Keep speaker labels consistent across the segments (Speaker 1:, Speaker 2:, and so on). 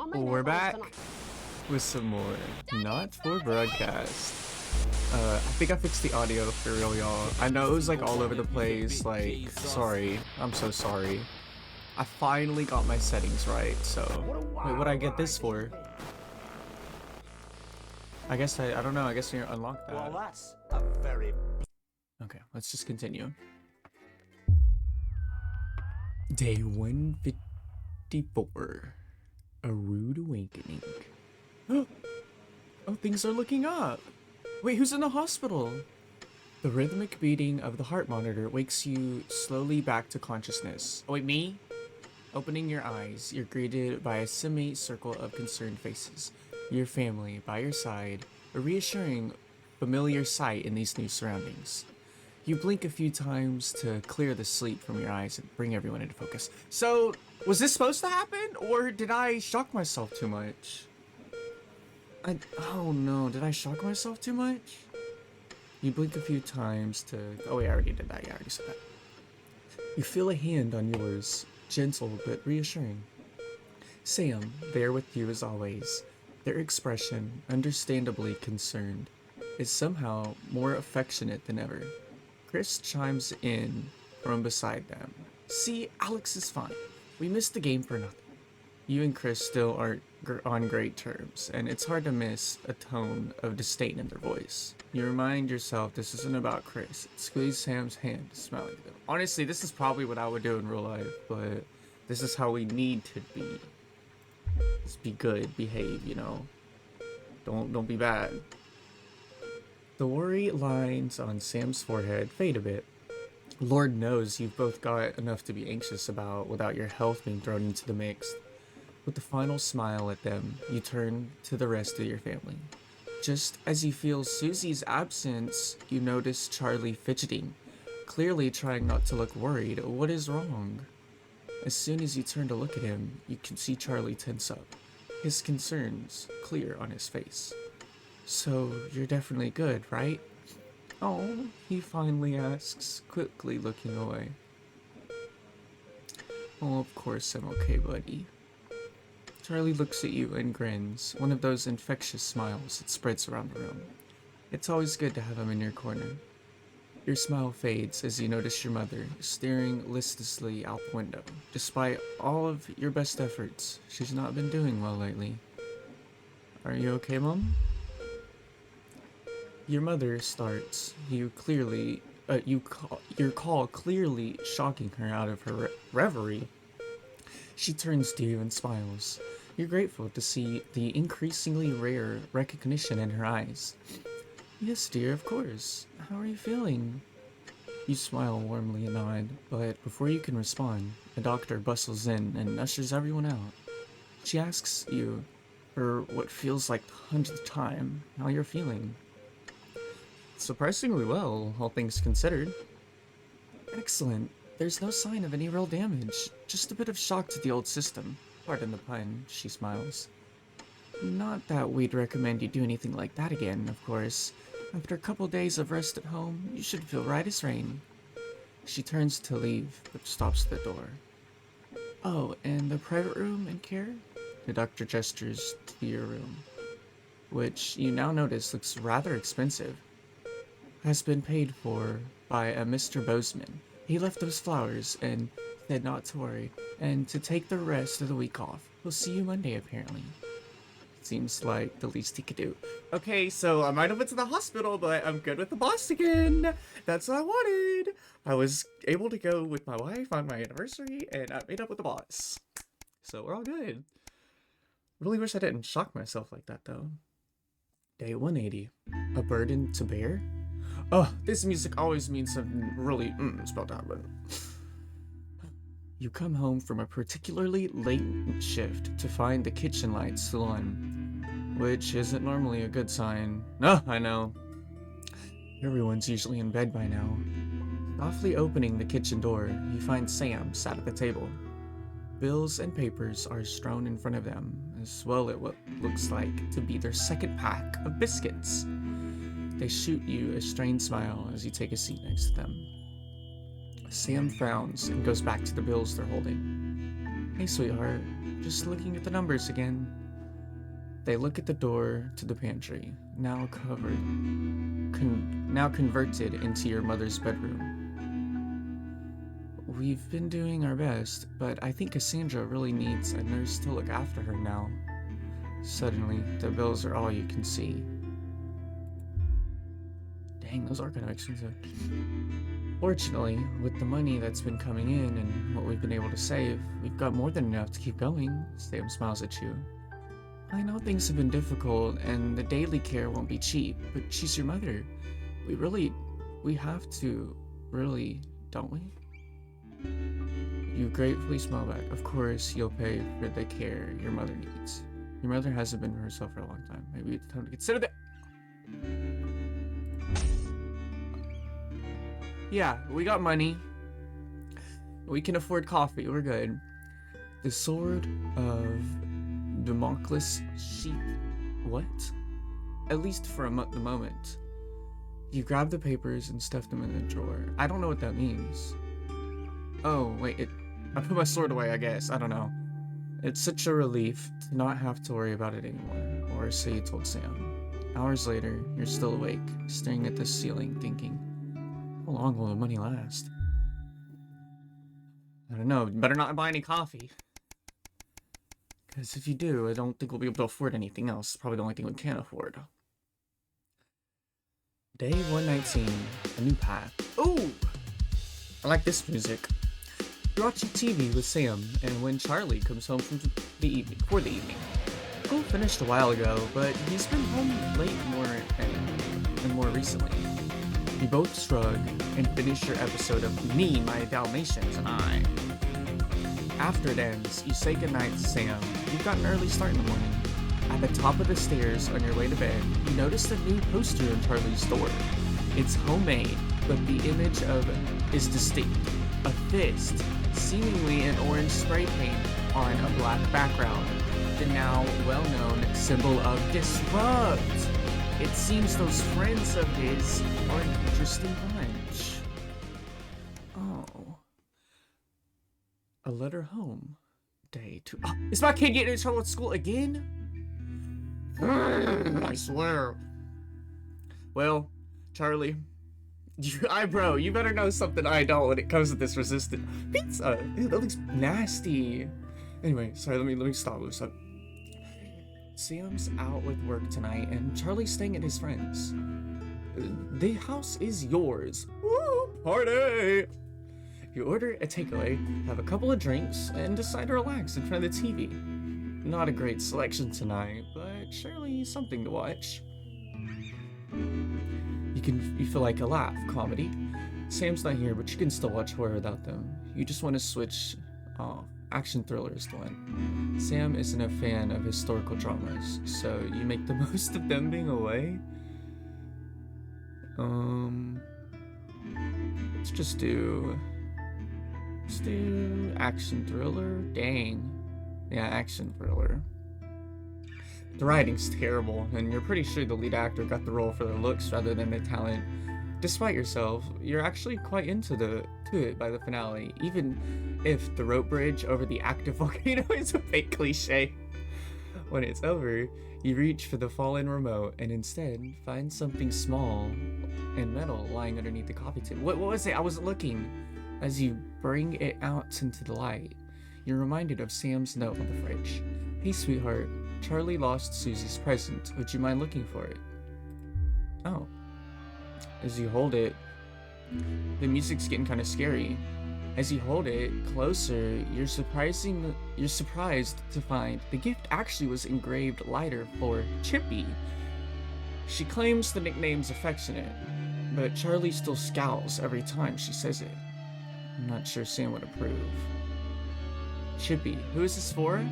Speaker 1: We're back with some more Not For Broadcast. I think I fixed the audio for real, y'all. I know it was like all over the place, like, sorry. I'm so sorry. I finally got my settings right, so... Wait, what'd I get this for? I guess I don't know, I guess you unlocked that.
Speaker 2: Well, that's a very...
Speaker 1: Okay, let's just continue. Day 154. A Rude Awakening. Oh, things are looking up. Wait, who's in the hospital? The rhythmic beating of the heart monitor wakes you slowly back to consciousness. Oh, wait, me? Opening your eyes, you're greeted by a semicircle of concerned faces. Your family by your side, a reassuring, familiar sight in these new surroundings. You blink a few times to clear the sleep from your eyes and bring everyone into focus. So, was this supposed to happen, or did I shock myself too much? Oh no, did I shock myself too much? You blink a few times to... Oh wait, I already did that. Yeah, I already said that. You feel a hand on yours, gentle but reassuring. Sam, there with you as always. Their expression, understandably concerned, is somehow more affectionate than ever. Chris chimes in from beside them. See, Alex is fine. We missed the game for nothing. You and Chris still aren't on great terms, and it's hard to miss a tone of disdain in their voice. You remind yourself this isn't about Chris. Squeeze Sam's hand, smiling at them. Honestly, this is probably what I would do in real life, but this is how we need to be. Just be good, behave, you know. Don't be bad. The worry lines on Sam's forehead fade a bit. Lord knows you've both got enough to be anxious about without your health being thrown into the mix. With a final smile at them, you turn to the rest of your family. Just as you feel Susie's absence, you notice Charlie fidgeting, clearly trying not to look worried. What is wrong? As soon as you turn to look at him, you can see Charlie tense up, his concerns clear on his face. So, you're definitely good, right? Oh, he finally asks, quickly looking away. Oh, of course I'm okay, buddy. Charlie looks at you and grins, one of those infectious smiles that spreads around the room. It's always good to have him in your corner. Your smile fades as you notice your mother staring listlessly out the window. Despite all of your best efforts, she's not been doing well lately. Are you okay, Mom? Your mother starts. Your call clearly shocking her out of her reverie. She turns to you and smiles. You're grateful to see the increasingly rare recognition in her eyes. Yes, dear, of course. How are you feeling? You smile warmly and nod, but before you can respond, a doctor bustles in and ushers everyone out. She asks you, for what feels like the 100th time, how you're feeling. Surprisingly well, all things considered. Excellent. There's no sign of any real damage, just a bit of shock to the old system. Pardon the pun, she smiles. Not that we'd recommend you do anything like that again, of course. After a couple days of rest at home, you should feel right as rain. She turns to leave, but stops at the door. Oh, and the private room and care? The doctor gestures to your room, which you now notice looks rather expensive. Has been paid for by a Mr. Bozeman. He left those flowers and said not to worry, and to take the rest of the week off. We'll see you Monday, apparently. Seems like the least he could do. Okay, so I might have went to the hospital, but I'm good with the boss again. That's what I wanted. I was able to go with my wife on my anniversary, and I made up with the boss. So we're all good. Really wish I didn't shock myself like that, though. Day 180. A burden to bear? Oh, this music always means something really spelled out, but... You come home from a particularly late shift to find the kitchen lights still on, which isn't normally a good sign. No, I know. Everyone's usually in bed by now. Softly opening the kitchen door, you find Sam sat at the table. Bills and papers are strewn in front of them, as well as what looks like to be their second pack of biscuits. They shoot you a strained smile as you take a seat next to them. Sam frowns and goes back to the bills they're holding. Hey, sweetheart, just looking at the numbers again. They look at the door to the pantry, now converted into your mother's bedroom. We've been doing our best, but I think Cassandra really needs a nurse to look after her now. Suddenly, the bills are all you can see. Dang, those are kind of expensive. Fortunately, with the money that's been coming in and what we've been able to save, we've got more than enough to keep going. Sam smiles at you. I know things have been difficult and the daily care won't be cheap, but she's your mother. We have to, really, don't we? You gratefully smile back. Of course, you'll pay for the care your mother needs. Your mother hasn't been herself for a long time. Maybe it's time to consider that. Yeah, we got money. We can afford coffee. We're good. The sword of Damocles sheath. What? At least for the moment. You grab the papers and stuff them in the drawer. I don't know what that means. Oh, wait, I put my sword away, I guess. I don't know. It's such a relief to not have to worry about it anymore, or so you told Sam. Hours later, you're still awake, staring at the ceiling, thinking, how long will the money last? I don't know, better not buy any coffee. Because if you do, I don't think we'll be able to afford anything else. Probably the only thing we can afford. Day 119, a new path. Ooh! I like this music. You're watching TV with Sam, and when Charlie comes home for the evening. School finished a while ago, but he's been home late more recently. You both shrug and finish your episode of Me, My Dalmatians, and I. After it ends, you say goodnight to Sam. You've got an early start in the morning. At the top of the stairs on your way to bed, you notice a new poster in Charlie's door. It's homemade, but the image is distinct. A fist, seemingly in orange spray paint on a black background. The now well-known symbol of Disrupt. It seems those friends of his are an interesting bunch. Oh. A letter home. Day 2. Oh, is my kid getting in trouble at school again? I swear. Well, Charlie, bro, you better know something I don't when it comes to this resistant pizza. Ew, that looks nasty. Anyway, sorry, let me stop. Sam's out with work tonight, and Charlie's staying at his friend's. The house is yours. Woo, party! You order a takeaway, have a couple of drinks, and decide to relax in front of the TV. Not a great selection tonight, but surely something to watch. You feel like a laugh, comedy. Sam's not here, but you can still watch horror without them. You just want to switch off. Action thriller is the one. Sam isn't a fan of historical dramas, so you make the most of them being away. Let's do action thriller. Dang. Yeah, action thriller. The writing's terrible, and you're pretty sure the lead actor got the role for their looks rather than the talent. Despite yourself, you're actually quite into it by the finale, even if the rope bridge over the active volcano is a fake cliche. When it's over, you reach for the fallen remote and instead find something small and metal lying underneath the coffee table. What was it? I wasn't looking. As you bring it out into the light, you're reminded of Sam's note on the fridge. Hey sweetheart, Charlie lost Susie's present. Would you mind looking for it? Oh. As you hold it, the music's getting kind of scary. As you hold it closer, you're surprised to find the gift actually was engraved lighter for Chippy. She claims the nickname's affectionate, but Charlie still scowls every time she says it. I'm not sure Sam would approve. Chippy, who is this for?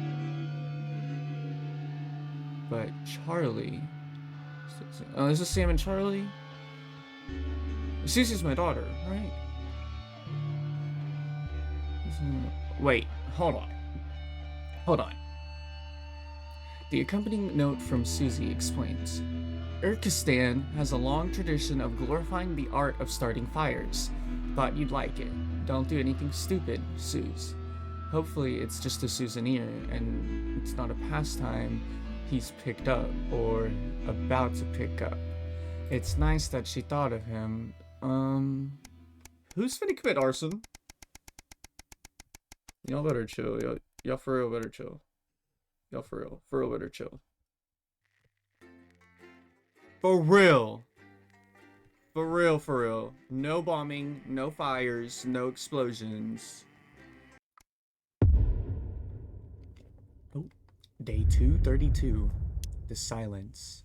Speaker 1: But Charlie... Oh, is this Sam and Charlie? Susie's my daughter, right? Wait, hold on. The accompanying note from Susie explains. Urkistan has a long tradition of glorifying the art of starting fires. Thought you'd like it. Don't do anything stupid, Suze. Hopefully it's just a souvenir and it's not a pastime he's picked up or about to pick up. It's nice that she thought of him. Who's finna commit arson? Y'all better chill. Y'all for real better chill. Y'all for real better chill. For real. For real. No bombing, no fires, no explosions. Oh, day 232. The silence.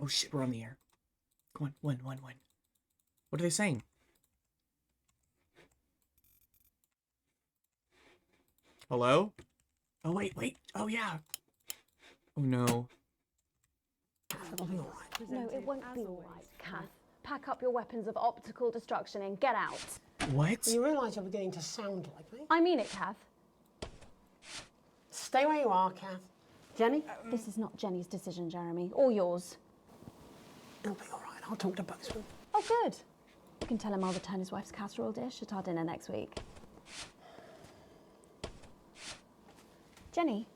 Speaker 1: Oh shit, we're on the air. Come on, one. What are they saying? Hello? Oh, wait. Oh, yeah. Oh, no.
Speaker 2: It'll be all right.
Speaker 3: No, it won't be all right, Kath. Pack up your weapons of optical destruction and get out.
Speaker 1: What?
Speaker 2: You realise you're beginning to sound like me?
Speaker 3: I mean it, Kath.
Speaker 2: Stay where you are, Kath. Jenny?
Speaker 3: This is not Jenny's decision, Jeremy, or yours.
Speaker 2: It'll be all right. I'll talk to Bozeman.
Speaker 3: Oh, good. You can tell him I'll return his wife's casserole dish at our dinner next week. Jenny?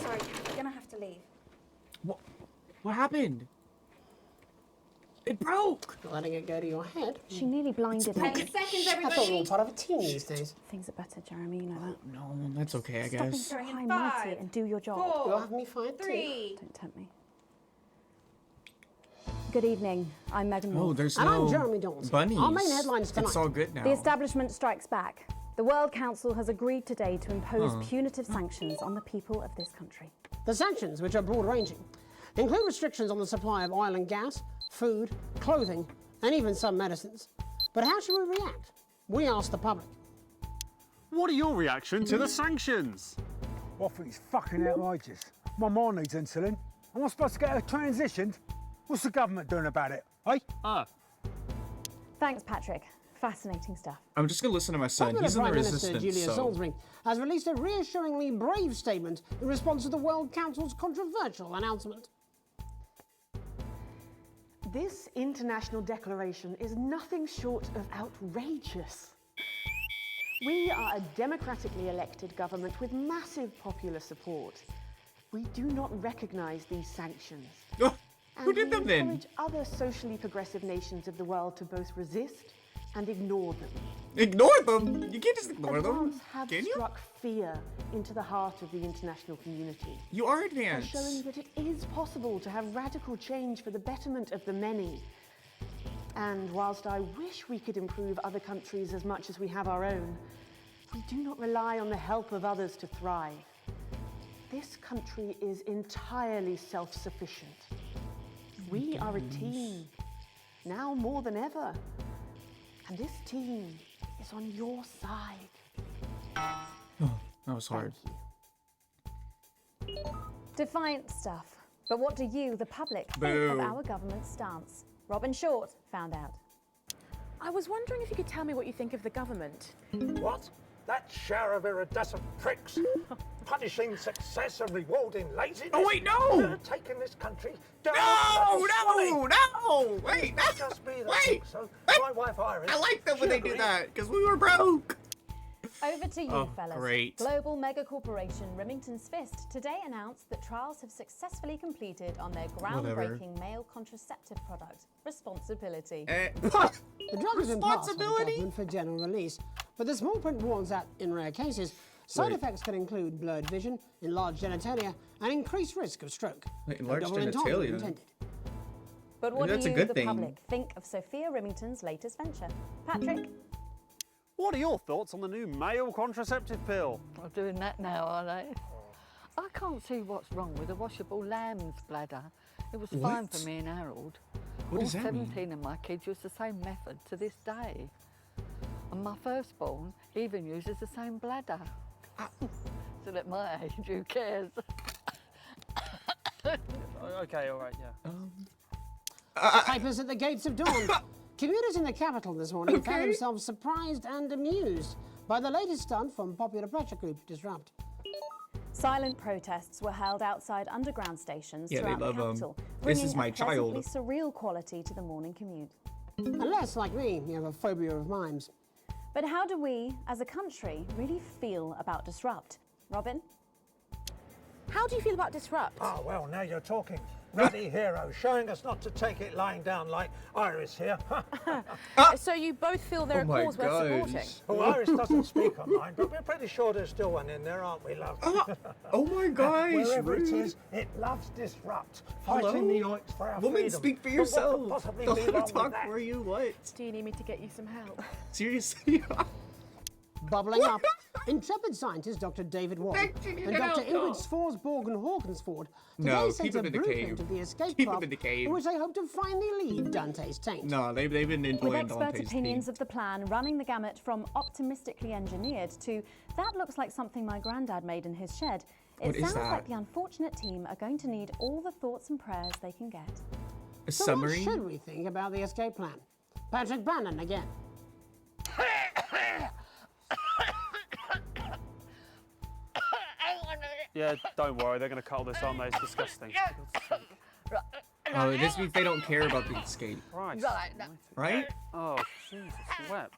Speaker 4: Sorry, you're gonna have to leave.
Speaker 1: What happened? It broke!
Speaker 2: Not letting it go to your head.
Speaker 3: She nearly blinded
Speaker 4: 10
Speaker 3: me.
Speaker 4: seconds,
Speaker 2: I thought you were
Speaker 4: everybody.
Speaker 2: part of a team these days.
Speaker 3: Things are better, Jeremy, you know that.
Speaker 1: No, that's okay, I
Speaker 3: Stop being
Speaker 1: guess.
Speaker 3: so
Speaker 4: In
Speaker 3: high and mighty
Speaker 4: 5,
Speaker 3: and do your job.
Speaker 4: 4,
Speaker 2: You'll have me fired too.
Speaker 4: 3.
Speaker 3: Don't tempt me. Good evening. I'm Megan
Speaker 1: Oh,
Speaker 3: Moore.
Speaker 1: there's
Speaker 2: And
Speaker 1: no
Speaker 2: I'm Jeremy Dawson.
Speaker 1: bunnies.
Speaker 2: Our main headlines tonight.
Speaker 1: It's all good now.
Speaker 3: The establishment strikes back. The World Council has agreed today to impose punitive sanctions on the people of this country.
Speaker 2: The sanctions, which are broad-ranging, include restrictions on the supply of oil and gas, food, clothing, and even some medicines. But how should we react? We asked the public.
Speaker 5: What are your reaction to the sanctions?
Speaker 6: I think it's fucking outrageous. My mom needs insulin. Am I supposed to get her transitioned? What's the government doing about it, eh?
Speaker 3: Thanks, Patrick. Fascinating stuff.
Speaker 1: I'm just gonna listen to my son.
Speaker 2: Popular
Speaker 1: He's in the
Speaker 2: Prime Minister
Speaker 1: resistance,
Speaker 2: Julia
Speaker 1: so...
Speaker 2: Salisbury has released a reassuringly brave statement in response to the World Council's controversial announcement.
Speaker 7: This international declaration is nothing short of outrageous. We are a democratically elected government with massive popular support. We do not recognise these sanctions.
Speaker 1: Who did them
Speaker 7: we
Speaker 1: then?
Speaker 7: encourage other socially progressive nations of the world to both resist and ignore them.
Speaker 1: Ignore them? You can't just ignore them.
Speaker 7: Advance have
Speaker 1: Can you?
Speaker 7: struck fear into the heart of the international community,
Speaker 1: You are
Speaker 7: by
Speaker 1: advanced.
Speaker 7: showing that it is possible to have radical change for the betterment of the many. And whilst I wish we could improve other countries as much as we have our own, we do not rely on the help of others to thrive. This country is entirely self-sufficient. We are a team, now more than ever. And this team is on your side.
Speaker 1: That was hard.
Speaker 3: Defiant stuff. But what do you, the public, think
Speaker 1: Boo.
Speaker 3: of our government's stance? Robin Short found out.
Speaker 8: I was wondering if you could tell me what you think of the government.
Speaker 9: What? That shower of iridescent pricks, punishing success and rewarding laziness.
Speaker 1: Oh, wait, no!
Speaker 9: Taking this country down.
Speaker 1: No! Wait,
Speaker 9: Not just me that
Speaker 1: wait!
Speaker 9: thinks so. My wife Iris.
Speaker 1: I like them when they
Speaker 9: she
Speaker 1: do
Speaker 9: agrees.
Speaker 1: that, because we were broke.
Speaker 3: Over to you,
Speaker 1: Oh,
Speaker 3: fellas.
Speaker 1: great.
Speaker 3: Global mega corporation Remington's Fist today announced that trials have successfully completed on their groundbreaking male contraceptive product, Responsibility.
Speaker 1: What?
Speaker 2: The drug has been passed by the
Speaker 1: Responsibility?
Speaker 2: government for general release, but the small print warns that, in rare cases, side
Speaker 1: Wait.
Speaker 2: effects can include blurred vision, enlarged genitalia, and increased risk of stroke.
Speaker 1: Wait,
Speaker 2: No
Speaker 1: enlarged
Speaker 2: double entendre
Speaker 1: genitalia?
Speaker 2: intended.
Speaker 3: But what
Speaker 1: That's
Speaker 3: do
Speaker 1: a
Speaker 3: you,
Speaker 1: good
Speaker 3: the
Speaker 1: thing.
Speaker 3: public, think of Sophia Remington's latest venture? Patrick?
Speaker 5: What are your thoughts on the new male contraceptive pill?
Speaker 10: Are doing that now, are they? I can't see what's wrong with a washable lamb's bladder. It was fine for
Speaker 1: What?
Speaker 10: me and Harold.
Speaker 1: What
Speaker 10: All
Speaker 1: does that mean?
Speaker 10: 17 of my kids use the same method to this day. And my firstborn even uses the same bladder. So at my age, who cares?
Speaker 5: Okay, all right, yeah.
Speaker 2: Papers at the gates of dawn. Commuters in the capital this morning found themselves surprised and amused by the latest stunt from popular pressure group Disrupt.
Speaker 3: Silent protests were held outside underground stations
Speaker 1: Yeah, they
Speaker 3: throughout
Speaker 1: love
Speaker 3: the
Speaker 1: 'em.
Speaker 3: capital,
Speaker 1: This
Speaker 3: bringing
Speaker 1: is my
Speaker 3: a pleasantly
Speaker 1: child.
Speaker 3: surreal quality to the morning commute.
Speaker 2: Unless, like me, you have a phobia of mimes.
Speaker 3: But how do we, as a country, really feel about Disrupt? Robin?
Speaker 8: How do you feel about Disrupt?
Speaker 9: Ah, well, now you're talking. Ruddy hero, showing us not to take it lying down like Iris here.
Speaker 8: So you both feel they're
Speaker 1: Oh
Speaker 8: a
Speaker 1: my
Speaker 8: cause worth supporting?
Speaker 1: gosh.
Speaker 9: Well, Iris doesn't speak online, but we're pretty sure there's still one in there, aren't we, love?
Speaker 1: Oh my gosh,
Speaker 9: Wherever it
Speaker 1: rude.
Speaker 9: is, it loves Disrupt.
Speaker 1: Hello?
Speaker 9: Fighting the oinks for our
Speaker 1: Woman,
Speaker 9: freedom.
Speaker 1: speak for
Speaker 9: But what
Speaker 1: yourself.
Speaker 9: could possibly
Speaker 1: Don't
Speaker 9: be
Speaker 1: let her
Speaker 9: wrong with
Speaker 1: talk
Speaker 9: that?
Speaker 1: for you, what?
Speaker 8: Do you need me to get you some help?
Speaker 1: Seriously?
Speaker 2: Bubbling up, intrepid scientist Dr. David Warren and Dr. Ingrid Svorsborg and Hawkinsford
Speaker 1: No,
Speaker 2: today
Speaker 1: keep
Speaker 2: sent a
Speaker 1: him in the
Speaker 2: blueprint
Speaker 1: cave.
Speaker 2: of the escape
Speaker 1: Keep him
Speaker 2: craft
Speaker 1: in the cave.
Speaker 2: in which they hope to finally leave Dante's taint.
Speaker 1: No, they've been
Speaker 3: With
Speaker 1: enjoying
Speaker 3: expert
Speaker 1: Dante's
Speaker 3: opinions
Speaker 1: theme.
Speaker 3: of the plan running the gamut from optimistically engineered to that looks like something my granddad made in his shed, it
Speaker 1: What is
Speaker 3: sounds
Speaker 1: that?
Speaker 3: like the unfortunate team are going to need all the thoughts and prayers they can get.
Speaker 1: A
Speaker 2: So
Speaker 1: summary?
Speaker 2: what should we think about the escape plan? Patrick Bannon again.
Speaker 5: Yeah, don't worry, they're going to cut all this, aren't they? It's disgusting.
Speaker 1: Oh, this means they don't care about the escape,
Speaker 5: Right.
Speaker 1: right?
Speaker 5: Oh, Jesus, wept.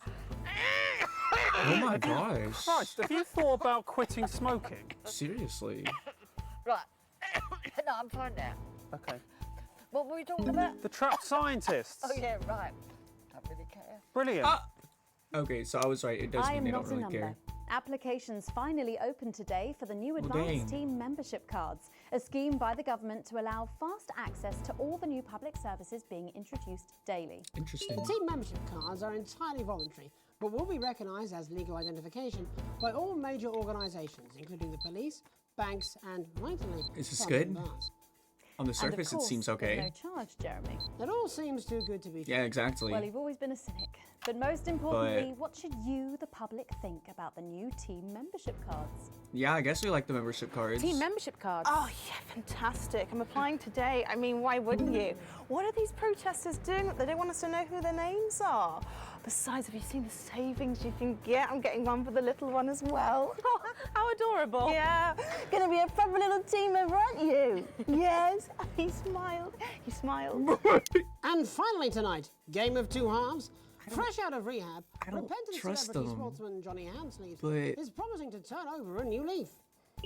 Speaker 1: Oh my gosh.
Speaker 5: Christ, have you thought about quitting smoking?
Speaker 1: Seriously.
Speaker 10: Right. No, I'm fine now.
Speaker 5: Okay.
Speaker 10: What were we talking about?
Speaker 5: The trapped scientists.
Speaker 10: Oh, yeah, right. Don't really care.
Speaker 5: Brilliant.
Speaker 1: Okay, so I was right. It does
Speaker 3: I
Speaker 1: mean
Speaker 3: am
Speaker 1: they
Speaker 3: not
Speaker 1: don't
Speaker 3: a
Speaker 1: really
Speaker 3: number.
Speaker 1: care.
Speaker 3: Applications finally opened today for the new
Speaker 1: Well,
Speaker 3: Advanced
Speaker 1: dang.
Speaker 3: Team Membership Cards, a scheme by the government to allow fast access to all the new public services being introduced daily.
Speaker 1: Interesting.
Speaker 2: The team membership cards are entirely voluntary, but will be recognised as legal identification by all major organisations, including the police, banks, and, rightly,
Speaker 1: Is this
Speaker 2: pubs
Speaker 1: good?
Speaker 2: and bars.
Speaker 1: On the
Speaker 3: And
Speaker 1: surface,
Speaker 3: of
Speaker 1: it seems
Speaker 3: course, there's
Speaker 1: okay.
Speaker 3: no charge, Jeremy.
Speaker 2: It all seems too good to be true.
Speaker 1: Yeah, exactly.
Speaker 3: Well, you've always been a cynic. But most importantly, what should you, the public, think about the new team membership cards?
Speaker 1: Yeah, I guess we like the membership cards.
Speaker 8: Team membership cards.
Speaker 7: Oh, yeah, fantastic. I'm applying today. I mean, why wouldn't you? What are these protesters doing? They don't want us to know who their names are. Besides, have you seen the savings you can get? I'm getting one for the little one as well.
Speaker 8: How adorable.
Speaker 7: Yeah, gonna be a proper little team member, aren't you? Yes. He smiled. He smiled.
Speaker 2: And finally tonight, game of two halves. Fresh out of rehab,
Speaker 1: I don't
Speaker 2: repentant
Speaker 1: trust
Speaker 2: celebrity
Speaker 1: them.
Speaker 2: sportsman Johnny Hamsleeve
Speaker 1: But-
Speaker 2: is promising to turn over a new leaf.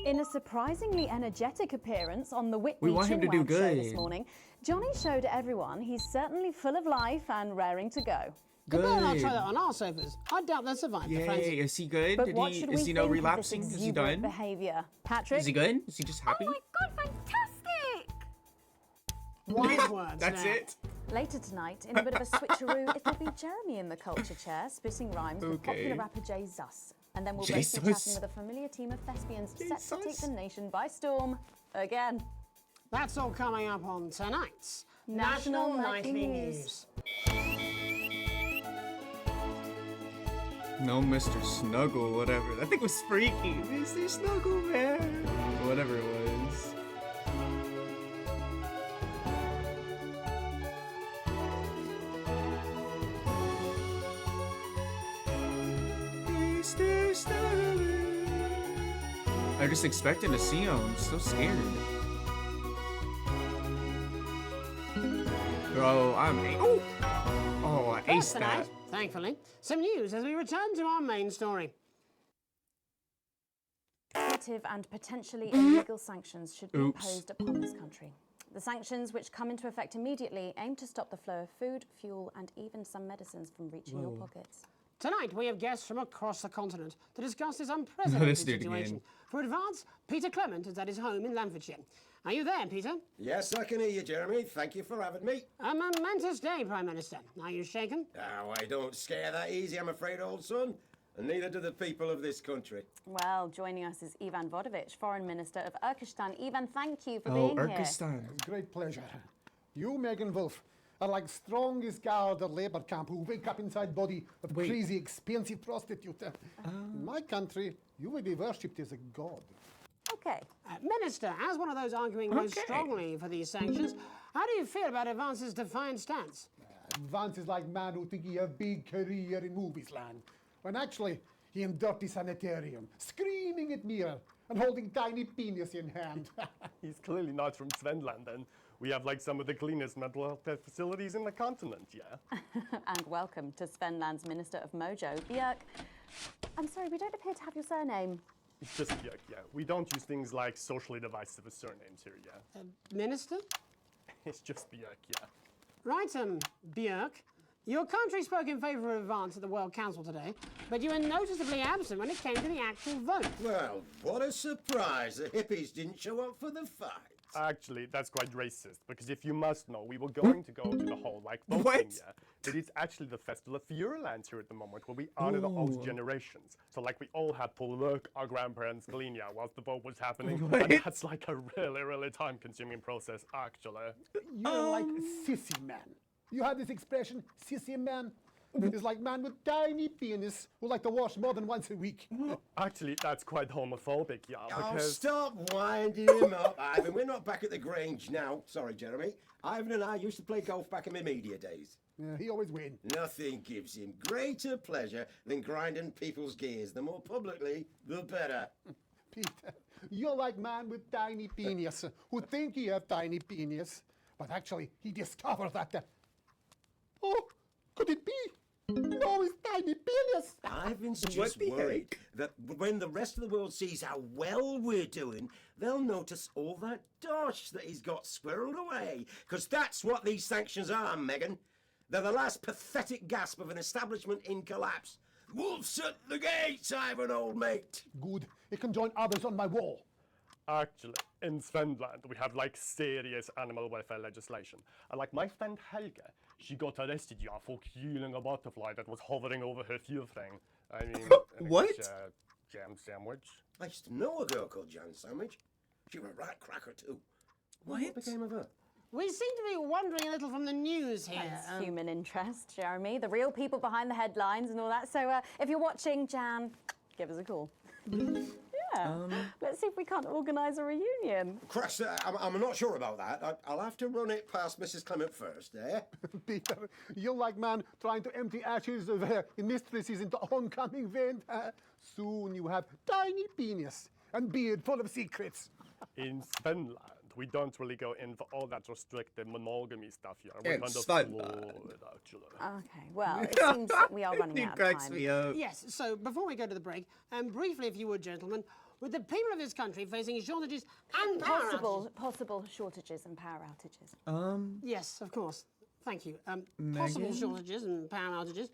Speaker 3: In a surprisingly energetic appearance on the Whitney
Speaker 1: We want him to do
Speaker 3: Chinwag show this
Speaker 1: good.
Speaker 3: morning, Johnny showed everyone he's certainly full of life and raring to go.
Speaker 2: Good. Better not
Speaker 1: Good.
Speaker 2: try that on our sofas. I doubt they'll survive the
Speaker 1: Yay,
Speaker 2: frenzy.
Speaker 1: is he good?
Speaker 3: But
Speaker 1: Did
Speaker 3: what
Speaker 1: he,
Speaker 3: should
Speaker 1: is
Speaker 3: we
Speaker 1: he no
Speaker 3: think
Speaker 1: relapsing?
Speaker 3: of this
Speaker 1: Is he
Speaker 3: exuberant
Speaker 1: done?
Speaker 3: behaviour? Patrick?
Speaker 1: Is he good? Is he just happy?
Speaker 4: Oh my god, fantastic!
Speaker 2: Wise words.
Speaker 1: That's
Speaker 2: there.
Speaker 1: it?
Speaker 3: Later tonight, in a bit of a switcheroo, it'll be Jeremy in the culture chair, spitting rhymes with
Speaker 1: Okay.
Speaker 3: popular rapper Jay Zus. And then we'll
Speaker 1: Jay
Speaker 3: both be
Speaker 1: Zus.
Speaker 3: chatting with a familiar team of thespians
Speaker 1: Jay
Speaker 3: set to take
Speaker 1: Zus.
Speaker 3: the nation by storm again.
Speaker 2: That's all coming up on tonight's
Speaker 3: National
Speaker 2: Nightly
Speaker 3: Nightly
Speaker 2: News.
Speaker 1: No, Mr. Snuggle, whatever. That thing was freaky. Mr. Snuggle, man. Whatever it was. Mr. Snuggle. I'm just expecting to see him. I'm so scared. Bro, I'm. Oh, I
Speaker 2: First
Speaker 1: aced that.
Speaker 2: tonight, thankfully, some news as we return to our main story.
Speaker 3: Punitive and potentially illegal sanctions should be
Speaker 1: Oops.
Speaker 3: imposed upon this country. The sanctions, which come into effect immediately, aim to stop the flow of food, fuel, and even some medicines from reaching your pockets.
Speaker 2: Tonight, we have guests from across the continent to discuss this unprecedented
Speaker 1: This dude
Speaker 2: situation.
Speaker 1: again.
Speaker 2: For advance, Peter Clement is at his home in Lamfordshire. Are you there, Peter?
Speaker 11: Yes, I can hear you, Jeremy. Thank you for having me.
Speaker 2: A momentous day, Prime Minister. Are you shaken?
Speaker 11: Oh, I don't scare that easy, I'm afraid, old son. And neither do the people of this country.
Speaker 3: Well, joining us is Ivan Vodovich, Foreign Minister of Urkistan. Ivan, thank you for
Speaker 1: Oh,
Speaker 3: being here.
Speaker 1: Urkistan.
Speaker 12: Great pleasure. You, Megan Wolf, are like strongest guard at Labour camp who wake up inside body of
Speaker 1: Wait.
Speaker 12: crazy, expensive prostitute. In my country, you will be worshipped as a god.
Speaker 3: Okay.
Speaker 2: Minister, as one of those arguing most strongly for these sanctions, how do you feel about Advance's defiant stance?
Speaker 12: Vance is like man who think he have big career in movies land, when actually he in dirty sanitarium, screaming at mirror and holding tiny penis in hand.
Speaker 13: He's clearly not from Svenland then. We have like some of the cleanest mental health facilities in the continent, yeah?
Speaker 3: And welcome to Svenland's Minister of Mojo, Björk. I'm sorry, we don't appear to have your surname.
Speaker 13: It's just Björk, yeah. We don't use things like socially divisive surnames here, yeah?
Speaker 2: Minister?
Speaker 13: It's just Björk, yeah.
Speaker 2: Right, Björk. Your country spoke in favour of advance at the World Council today, but you were noticeably absent when it came to the actual vote.
Speaker 11: Well, what a surprise. The hippies didn't show up for the fight.
Speaker 13: Actually, that's quite racist, because if you must know, we were going to go to the whole, like, voting,
Speaker 1: What?
Speaker 13: yeah? But it's actually the Festival of Feuerland here at the moment, where we honor the old generations. So, like, we all had to work our grandparents' Galicia whilst the vote was happening.
Speaker 1: What?
Speaker 13: And that's, like, a really, really time-consuming process, actually.
Speaker 12: You're like sissy man. You have this expression, sissy man. It's like man with tiny penis who like to wash more than once a week.
Speaker 13: Actually, that's quite homophobic, yeah,
Speaker 11: Oh,
Speaker 13: because...
Speaker 11: stop winding him up, Ivan. We're not back at the Grange now. Sorry, Jeremy. Ivan and I used to play golf back in my media days.
Speaker 12: Yeah, he always wins.
Speaker 11: Nothing gives him greater pleasure than grinding people's gears. The more publicly, the better.
Speaker 12: Peter, you're like man with tiny penis who think he have tiny penis, but actually he discovered that. Oh, could it be? No, it's tiny penis.
Speaker 11: Ivan's just worried that when the rest of the world sees how well we're doing, they'll notice all that dosh that he's got squirreled away. Because that's what these sanctions are, Megan. They're the last pathetic gasp of an establishment in collapse. Wolves at the gates, Ivan, old mate.
Speaker 12: Good. It can join others on my wall.
Speaker 13: Actually, in Svenland, we have like serious animal welfare legislation. And like my friend Helga, she got arrested, yeah, for killing a butterfly that was hovering over her thing. I mean,
Speaker 1: What?
Speaker 13: Jam sandwich.
Speaker 11: I used to know a girl called Jan Sandwich. She was a right cracker too. What became of her?
Speaker 2: We seem to be wandering a little from the news here.
Speaker 3: It's human interest, Jeremy. The real people behind the headlines and all that. So if you're watching, Jan, give us a call. Yeah. Let's see if we can't organise a reunion.
Speaker 11: Crash, I'm not sure about that. I'll have to run it past Mrs. Clement first, eh?
Speaker 12: Peter, you're like man trying to empty ashes of mistresses into oncoming vent. Soon you have tiny penis and beard full of secrets.
Speaker 13: In Svenland, we don't really go in for all that restricted monogamy stuff here. We're
Speaker 1: In
Speaker 13: kind of
Speaker 1: Svenland.
Speaker 13: fluid, actually.
Speaker 3: Okay, well, it seems that we are running out of time.
Speaker 2: Yes, so before we go to the break, briefly, if you would, gentlemen, with the people of this country facing shortages and power outages.
Speaker 3: Possible shortages and power outages.
Speaker 2: Yes, of course. Thank you.
Speaker 1: Megan?
Speaker 2: Possible shortages and power outages.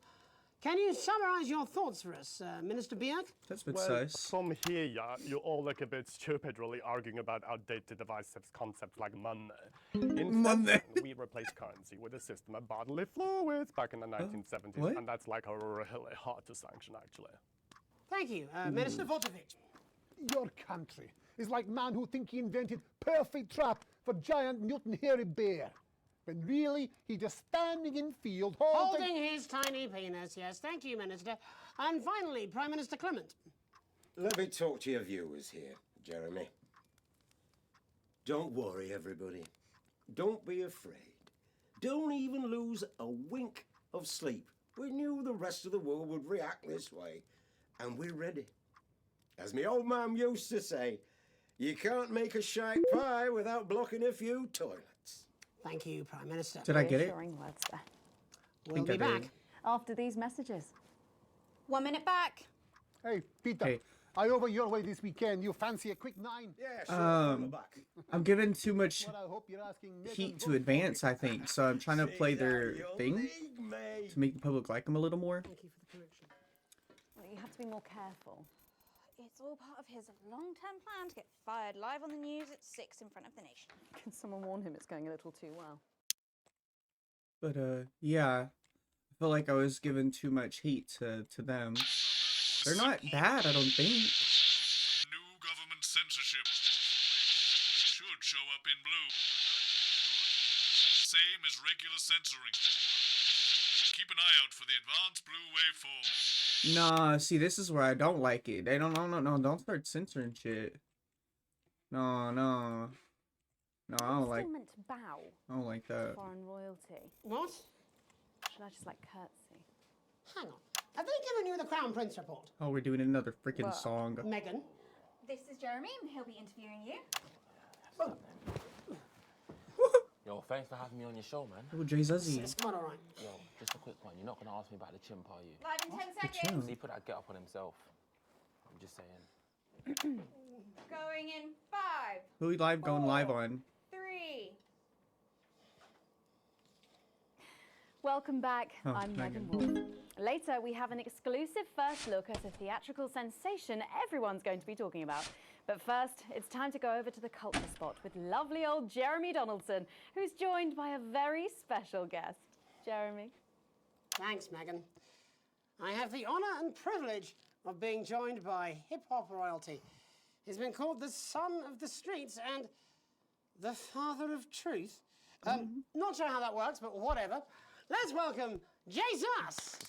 Speaker 2: Can you summarise your thoughts for us, Minister Björk?
Speaker 1: That's a bit
Speaker 13: Well,
Speaker 1: sus.
Speaker 13: from here, yeah, you all look a bit stupid really arguing about outdated divisive concepts like money. In
Speaker 1: Money.
Speaker 13: Finland, we replaced currency with a system of bodily fluids back in the 1970s,
Speaker 1: what?
Speaker 13: and that's like really hard to sanction, actually.
Speaker 2: Thank you, Minister Votovich.
Speaker 12: Your country is like man who think he invented perfect trap for giant Newton hairy bear. When really he just standing in field
Speaker 2: Holding his tiny penis, yes. Thank you, Minister. And finally, Prime Minister Clement.
Speaker 11: Let me talk to your viewers here, Jeremy. Don't worry, everybody. Don't be afraid. Don't even lose a wink of sleep. We knew the rest of the world would react this way, and we're ready. As my old man used to say, you can't make a shite pie without blocking a few toilets.
Speaker 2: Thank you, Prime Minister.
Speaker 1: Did I get it?
Speaker 3: Reassuring words there.
Speaker 2: We'll
Speaker 1: think
Speaker 2: be
Speaker 1: I
Speaker 2: back.
Speaker 1: did.
Speaker 3: After these messages.
Speaker 4: 1 minute back.
Speaker 12: Hey, Peter,
Speaker 1: Hey.
Speaker 12: I over your way this weekend. You fancy a quick 9?
Speaker 11: Yeah, sure. I'm back.
Speaker 1: I'm giving too much
Speaker 12: Well, I hope you're asking Megan
Speaker 1: heat to
Speaker 12: Votovich.
Speaker 1: advance, I think. So I'm trying to play their
Speaker 11: Your
Speaker 1: thing
Speaker 11: league, mate.
Speaker 1: to make the public like them a little more.
Speaker 2: Thank you for the correction.
Speaker 3: Well, you have to be more careful.
Speaker 4: It's all part of his long-term plan to get fired live on the news at 6 in front of the nation.
Speaker 3: Can someone warn him it's going a little too well?
Speaker 1: But yeah, I feel like I was giving too much heat to them. They're not bad, I don't think.
Speaker 14: New government censorship should show up in blue. Same as regular censoring. Keep an eye out for the advanced blue waveform.
Speaker 1: Nah, see, this is where I don't like it. They don't, no, don't start censoring shit. No, I don't like.
Speaker 3: Still meant to bow
Speaker 1: I don't like that.
Speaker 3: to foreign royalty.
Speaker 2: What?
Speaker 3: Should I just like curtsy?
Speaker 2: Hang on. Have they given you the Crown Prince report?
Speaker 1: Oh, we're doing another freaking
Speaker 3: Well,
Speaker 1: song.
Speaker 2: Megan?
Speaker 4: This is Jeremy, and he'll be interviewing you.
Speaker 15: Yo, thanks for having me on your show, man.
Speaker 1: Oh, Jay Zuzzy.
Speaker 2: It's quite alright.
Speaker 15: Yo, just a quick one. You're not gonna ask me about the chimp, are you?
Speaker 4: Live in 10
Speaker 1: The
Speaker 4: seconds.
Speaker 1: chimp.
Speaker 15: He put that get up on himself. I'm just saying.
Speaker 4: Going in 5,
Speaker 1: Who we live going live on?
Speaker 4: 3.
Speaker 3: Welcome back.
Speaker 1: Oh,
Speaker 3: I'm Megan
Speaker 1: Megan.
Speaker 3: Wolf. Later, we have an exclusive first look at a theatrical sensation everyone's going to be talking about. But first, it's time to go over to the culture spot with lovely old Jeremy Donaldson, who's joined by a very special guest. Jeremy.
Speaker 2: Thanks, Megan. I have the honour and privilege of being joined by hip-hop royalty. He's been called the son of the streets and the father of truth. Not sure how that works, but whatever. Let's welcome Jesus.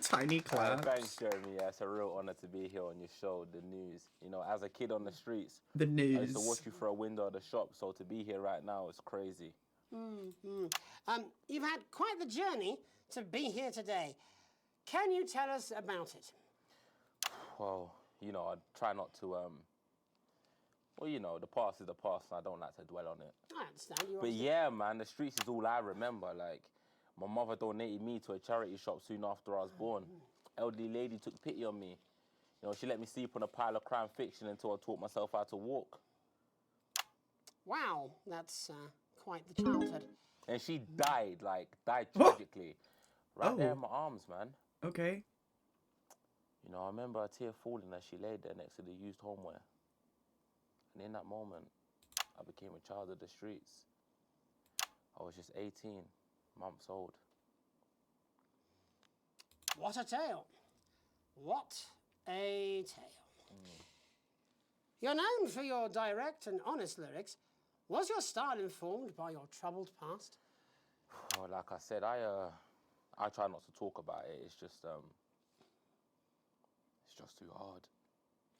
Speaker 1: Tiny claps.
Speaker 15: Thanks, Jeremy. Yeah, it's a real honor to be here on your show, The News. You know, as a kid on the streets,
Speaker 1: The
Speaker 15: I used
Speaker 1: news.
Speaker 15: to watch you through a window of the shop, so to be here right now is crazy.
Speaker 2: You've had quite the journey to be here today. Can you tell us about it?
Speaker 15: Well, you know, I try not to, well, you know, the past is the past, and I don't like to dwell on it.
Speaker 2: I understand you.
Speaker 15: But yeah, man, the streets is all I remember. Like, my mother donated me to a charity shop soon after I was born. Elderly lady took pity on me. You know, she let me sleep on a pile of crime fiction until I taught myself how to walk.
Speaker 2: Wow, that's quite the childhood.
Speaker 15: And she died tragically. Right there
Speaker 1: Oh.
Speaker 15: in my arms, man.
Speaker 1: Okay.
Speaker 15: You know, I remember a tear falling as she laid there next to the used homeware. And in that moment, I became a child of the streets. I was just 18 months old.
Speaker 2: What a tale. What a tale. You're known for your direct and honest lyrics. Was your style informed by your troubled past?
Speaker 15: Well, like I said, I try not to talk about it. It's just too hard.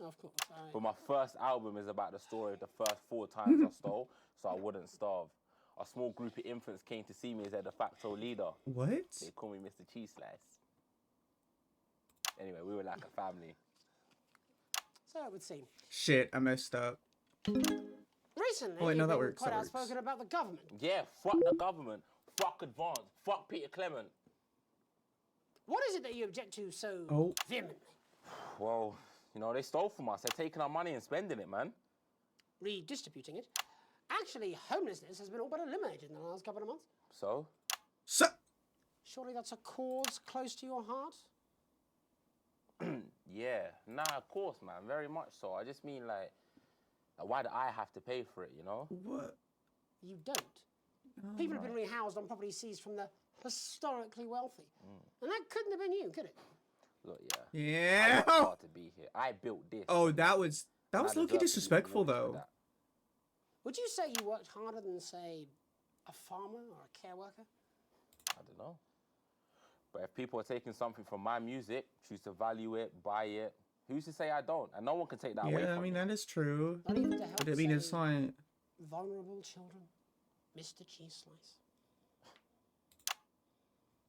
Speaker 2: Of course.
Speaker 15: But my first album is about the story of the first 4 times I stole, so I wouldn't starve. A small group of infants came to see me as their de facto leader.
Speaker 1: What?
Speaker 15: They call me Mr. Cheese Slice. Anyway, we were like a family.
Speaker 2: So it would seem.
Speaker 1: Shit, I messed up.
Speaker 2: Recently,
Speaker 1: Oh, wait, no,
Speaker 2: you've
Speaker 1: that
Speaker 2: been
Speaker 1: works,
Speaker 2: quite
Speaker 1: that works.
Speaker 2: outspoken about the government.
Speaker 15: Yeah, fuck the government. Fuck Advance. Fuck Peter Clement.
Speaker 2: What is it that you object to so
Speaker 1: Oh.
Speaker 2: vehemently?
Speaker 15: Well, you know, they stole from us. They're taking our money and spending it, man.
Speaker 2: Redistributing it. Actually, homelessness has been all but eliminated in the last couple of months.
Speaker 15: So?
Speaker 2: Surely that's a cause close to your heart?
Speaker 15: Yeah. Nah, of course, man. Very much so. I just mean, like, why do I have to pay for it, you know?
Speaker 1: What?
Speaker 2: You don't. People have been rehoused on property seized from the historically wealthy. And that couldn't have been you, could it?
Speaker 15: Look, yeah.
Speaker 1: Yeah.
Speaker 15: I worked hard to be here. I built this.
Speaker 1: Oh, that was
Speaker 15: I
Speaker 1: low-key
Speaker 15: deserve to be
Speaker 1: disrespectful
Speaker 15: acknowledged for
Speaker 1: though.
Speaker 15: that.
Speaker 2: Would you say you worked harder than, say, a farmer or a care worker?
Speaker 15: I don't know. But if people are taking something from my music, choose to value it, buy it, who's to say I don't? And no one can take that away
Speaker 1: Yeah, I
Speaker 15: from
Speaker 1: mean
Speaker 15: me.
Speaker 1: that is true.
Speaker 2: Not even to help,
Speaker 1: But I mean, it's
Speaker 2: say,
Speaker 1: not.
Speaker 2: vulnerable children? Mr. Cheese Slice?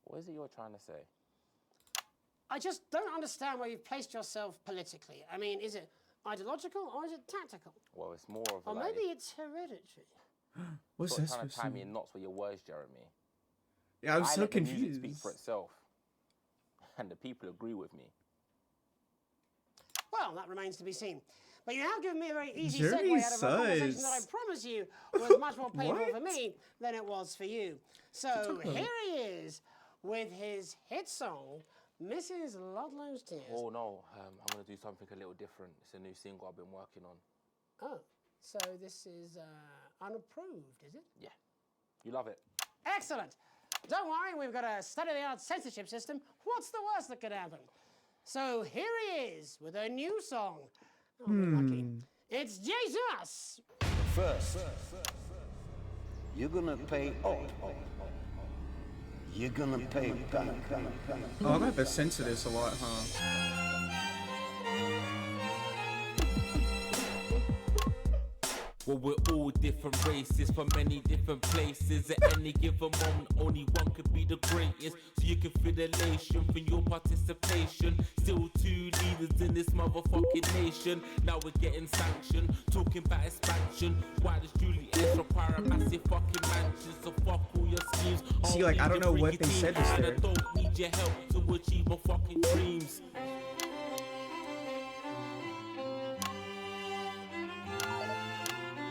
Speaker 15: What is it you're trying to say?
Speaker 2: I just don't understand where you've placed yourself politically. I mean, is it ideological or is it tactical?
Speaker 15: Well, it's more of
Speaker 2: Or
Speaker 15: like...
Speaker 2: maybe it's hereditary.
Speaker 1: What's
Speaker 15: Stop
Speaker 1: this?
Speaker 15: trying to tie me in knots with your words, Jeremy.
Speaker 1: Yeah, I'm
Speaker 15: I
Speaker 1: so
Speaker 15: let the music speak
Speaker 1: confused.
Speaker 15: for itself. And the people agree with me.
Speaker 2: Well, that remains to be seen. But you have given me a very easy
Speaker 1: Jeremy
Speaker 2: segue out of a conversation that I
Speaker 1: sus.
Speaker 2: promise you was much more painful for
Speaker 1: What?
Speaker 2: me than it was for you. So
Speaker 1: talking about?
Speaker 2: here he is with his hit song, Mrs. Ludlow's Tears.
Speaker 15: Oh, no. I'm going to do something a little different. It's a new single I've been working on.
Speaker 2: Oh, so this is unapproved, is it?
Speaker 15: Yeah. You love it.
Speaker 2: Excellent. Don't worry, we've got a state-of-the-art censorship system. What's the worst that could happen? So here he is with a new song. Oh, we're lucky. It's Jesus!
Speaker 16: First, you're gonna pay up. You're gonna pay back.
Speaker 1: Oh, I'm gonna have to censor this a lot, huh?
Speaker 17: Well, we're all different races from many different places. At any given moment, only one could be the greatest. So you can feel elation from your participation. Still two leaders in this motherfucking nation. Now we're getting sanctioned, talking about expansion. Why does Julius require a massive fucking mansion? So fuck all your schemes.
Speaker 1: See, like, I don't know what they said this there.
Speaker 17: I don't need your help to achieve my fucking dreams.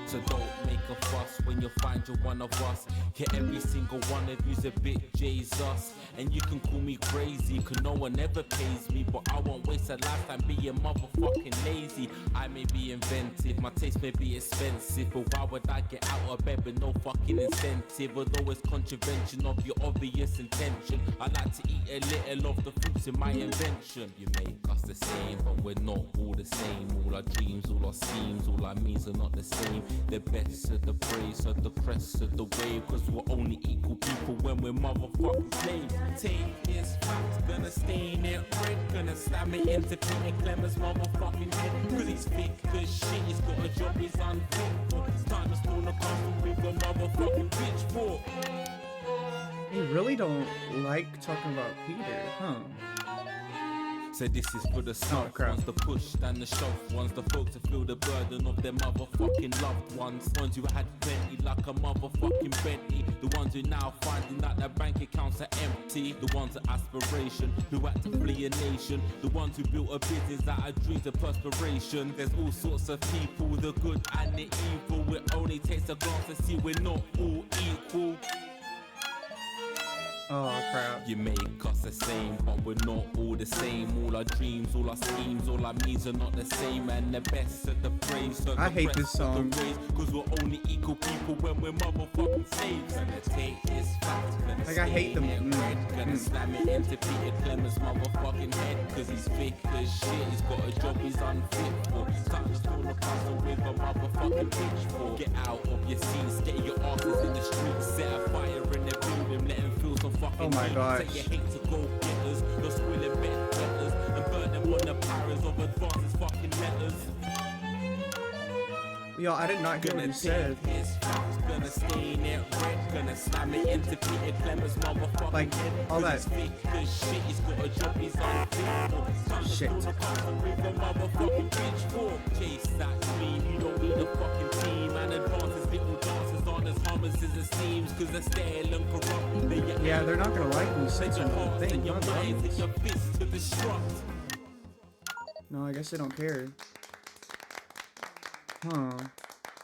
Speaker 17: So don't make a fuss when you find you're one of us. Yeah, every single one of you's a bit Jesus. And you can call me crazy, cause no one ever pays me. But I won't waste a lifetime being motherfucking lazy. I may be inventive, my taste may be expensive, but why would I get out of bed with no fucking incentive? Although it's contravention of your obvious intention, I like to eat a little of the fruits in my invention. You make us the same, but we're not all the same. All our dreams, all our schemes, all our means are not the same. The best of the praise, of the crest of the wave. Cause we're only equal people when we're motherfucking slaves. Take this fact, gonna stain it red. Gonna slam it into Peter Clemens' motherfucking head. Cause he's thick as shit, he's got a job he's unfit for. It's time to storm the castle with a motherfucking pitchfork.
Speaker 1: You really don't like talking about Peter, huh?
Speaker 17: So this is for the soft ones, the pushed and the shoved ones, the folks that feel the burden of their motherfucking loved ones. Ones who had plenty like a motherfucking Bentley. The ones who now finding that their bank accounts are empty. The ones of aspiration, who had to flee a nation. The ones who built a business out of dreams of perspiration. There's all sorts of people, the good and the evil. It only takes a glance to see we're not all equal.
Speaker 1: Oh crap.
Speaker 17: You make us the same, but we're not all the same. All our dreams, all our schemes, all our means are not the same. And the best of the praise,
Speaker 1: I hate this song.
Speaker 17: Cause we're only equal people when we're motherfucking slaves. Gonna take this fact,
Speaker 1: like I hate them.
Speaker 17: Gonna slam it into Peter Clemens' motherfucking head. Cause he's thick as shit, he's got a job he's unfit for. Time to storm the castle with a motherfucking pitchfork. Get out of your seats, get your asses in the streets. Set a fire in the building, let him feel some fucking
Speaker 1: oh my gosh.
Speaker 17: Say you hate to go getters, you're squilling bed letters and burn them on the powers of advances fucking letters.
Speaker 1: Yo, I did not hear what you said.
Speaker 17: Gonna stain it red, gonna slam it into Peter Clemens' motherfucking
Speaker 1: like all that
Speaker 17: shit. He's got a job he's unfit.
Speaker 1: Shit.
Speaker 17: Chase that dream, you don't need a fucking team. And advances little dances on as harmless as it seems. Cause they're stale and corrupt.
Speaker 1: Yeah, they're not gonna like me censoring the whole thing. No, I guess they don't care. Huh.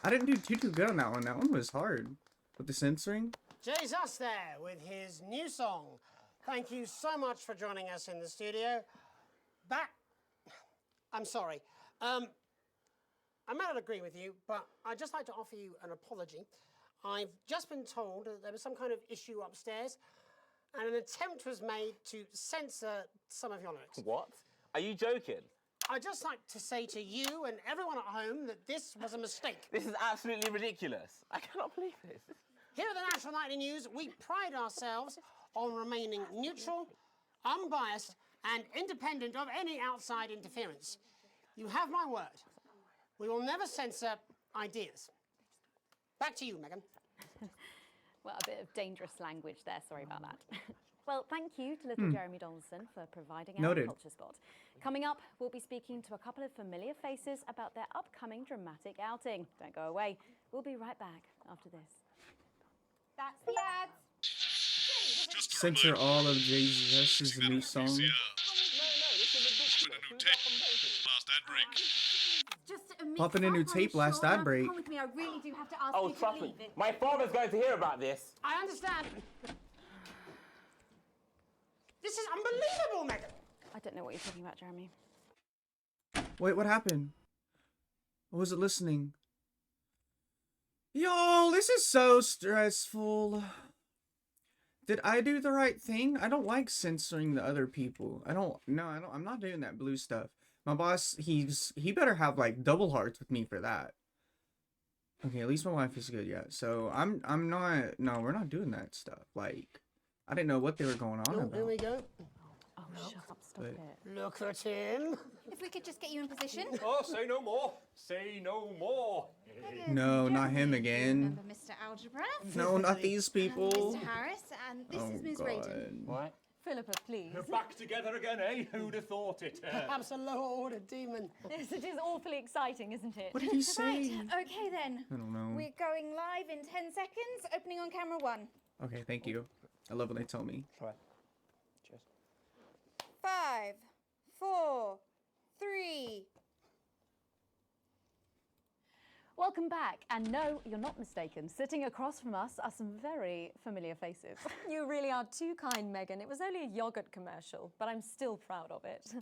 Speaker 1: I didn't do too good on that one. That one was hard. With the censoring.
Speaker 2: Jesus there with his new song. Thank you so much for joining us in the studio. I'm sorry. I may not agree with you, but I'd just like to offer you an apology. I've just been told that there was some kind of issue upstairs, and an attempt was made to censor some of your lyrics.
Speaker 15: What? Are you joking?
Speaker 2: I'd just like to say to you and everyone at home that this was a mistake.
Speaker 15: This is absolutely ridiculous. I cannot believe this.
Speaker 2: Here at the National Nightly News, we pride ourselves on remaining neutral, unbiased, and independent of any outside interference. You have my word. We will never censor ideas. Back to you, Megan.
Speaker 3: Well, a bit of dangerous language there. Sorry about that. Well, thank you to little Jeremy Donaldson for providing our
Speaker 1: Noted.
Speaker 3: culture spot. Coming up, we'll be speaking to a couple of familiar faces about their upcoming dramatic outing. Don't go away. We'll be right back after this.
Speaker 4: That's the ads.
Speaker 1: Censor all of Jesus' new song.
Speaker 14: Popping a new tape. Last ad break.
Speaker 4: Just a minute.
Speaker 1: Popping a new tape last ad break.
Speaker 4: Come with me. I really do have to ask
Speaker 15: Oh,
Speaker 4: you to
Speaker 15: trust
Speaker 4: leave
Speaker 15: me.
Speaker 4: it.
Speaker 15: My father's going to hear about this.
Speaker 2: I understand. This is unbelievable, Megan.
Speaker 3: I don't know what you're talking about, Jeremy.
Speaker 1: Wait, what happened? I wasn't listening. Y'all, this is so stressful. Did I do the right thing? I don't like censoring the other people. I'm not doing that blue stuff. My boss, he better have like double hearts with me for that. Okay, at least my wife is good, yeah. So I'm not, no, we're not doing that stuff. Like, I didn't know what they were going on about.
Speaker 2: Here we go.
Speaker 3: Oh, Shut up, stop it.
Speaker 2: Look at him.
Speaker 4: If we could just get you in position.
Speaker 5: Oh, say no more. Say no more.
Speaker 1: No, not him again.
Speaker 4: Remember Mr. Algebra?
Speaker 1: No, not these people.
Speaker 4: Mr. Harris, and this
Speaker 1: Oh,
Speaker 4: is Ms.
Speaker 1: God.
Speaker 4: Rayton.
Speaker 15: What?
Speaker 8: Philippa, please.
Speaker 5: We're back together again, eh? Who'd have thought it?
Speaker 2: Perhaps a lower order demon.
Speaker 8: Yes, it is awfully exciting, isn't it?
Speaker 1: What did he say?
Speaker 4: Right, okay then.
Speaker 1: I don't know.
Speaker 4: We're going live in 10 seconds, opening on camera 1.
Speaker 1: Okay, thank you. I love when they tell me.
Speaker 15: Right. Cheers.
Speaker 4: 5, 4, 3.
Speaker 3: Welcome back. And no, you're not mistaken. Sitting across from us are some very familiar faces.
Speaker 8: You really are too kind, Megan. It was only a yogurt commercial, but I'm still proud of it.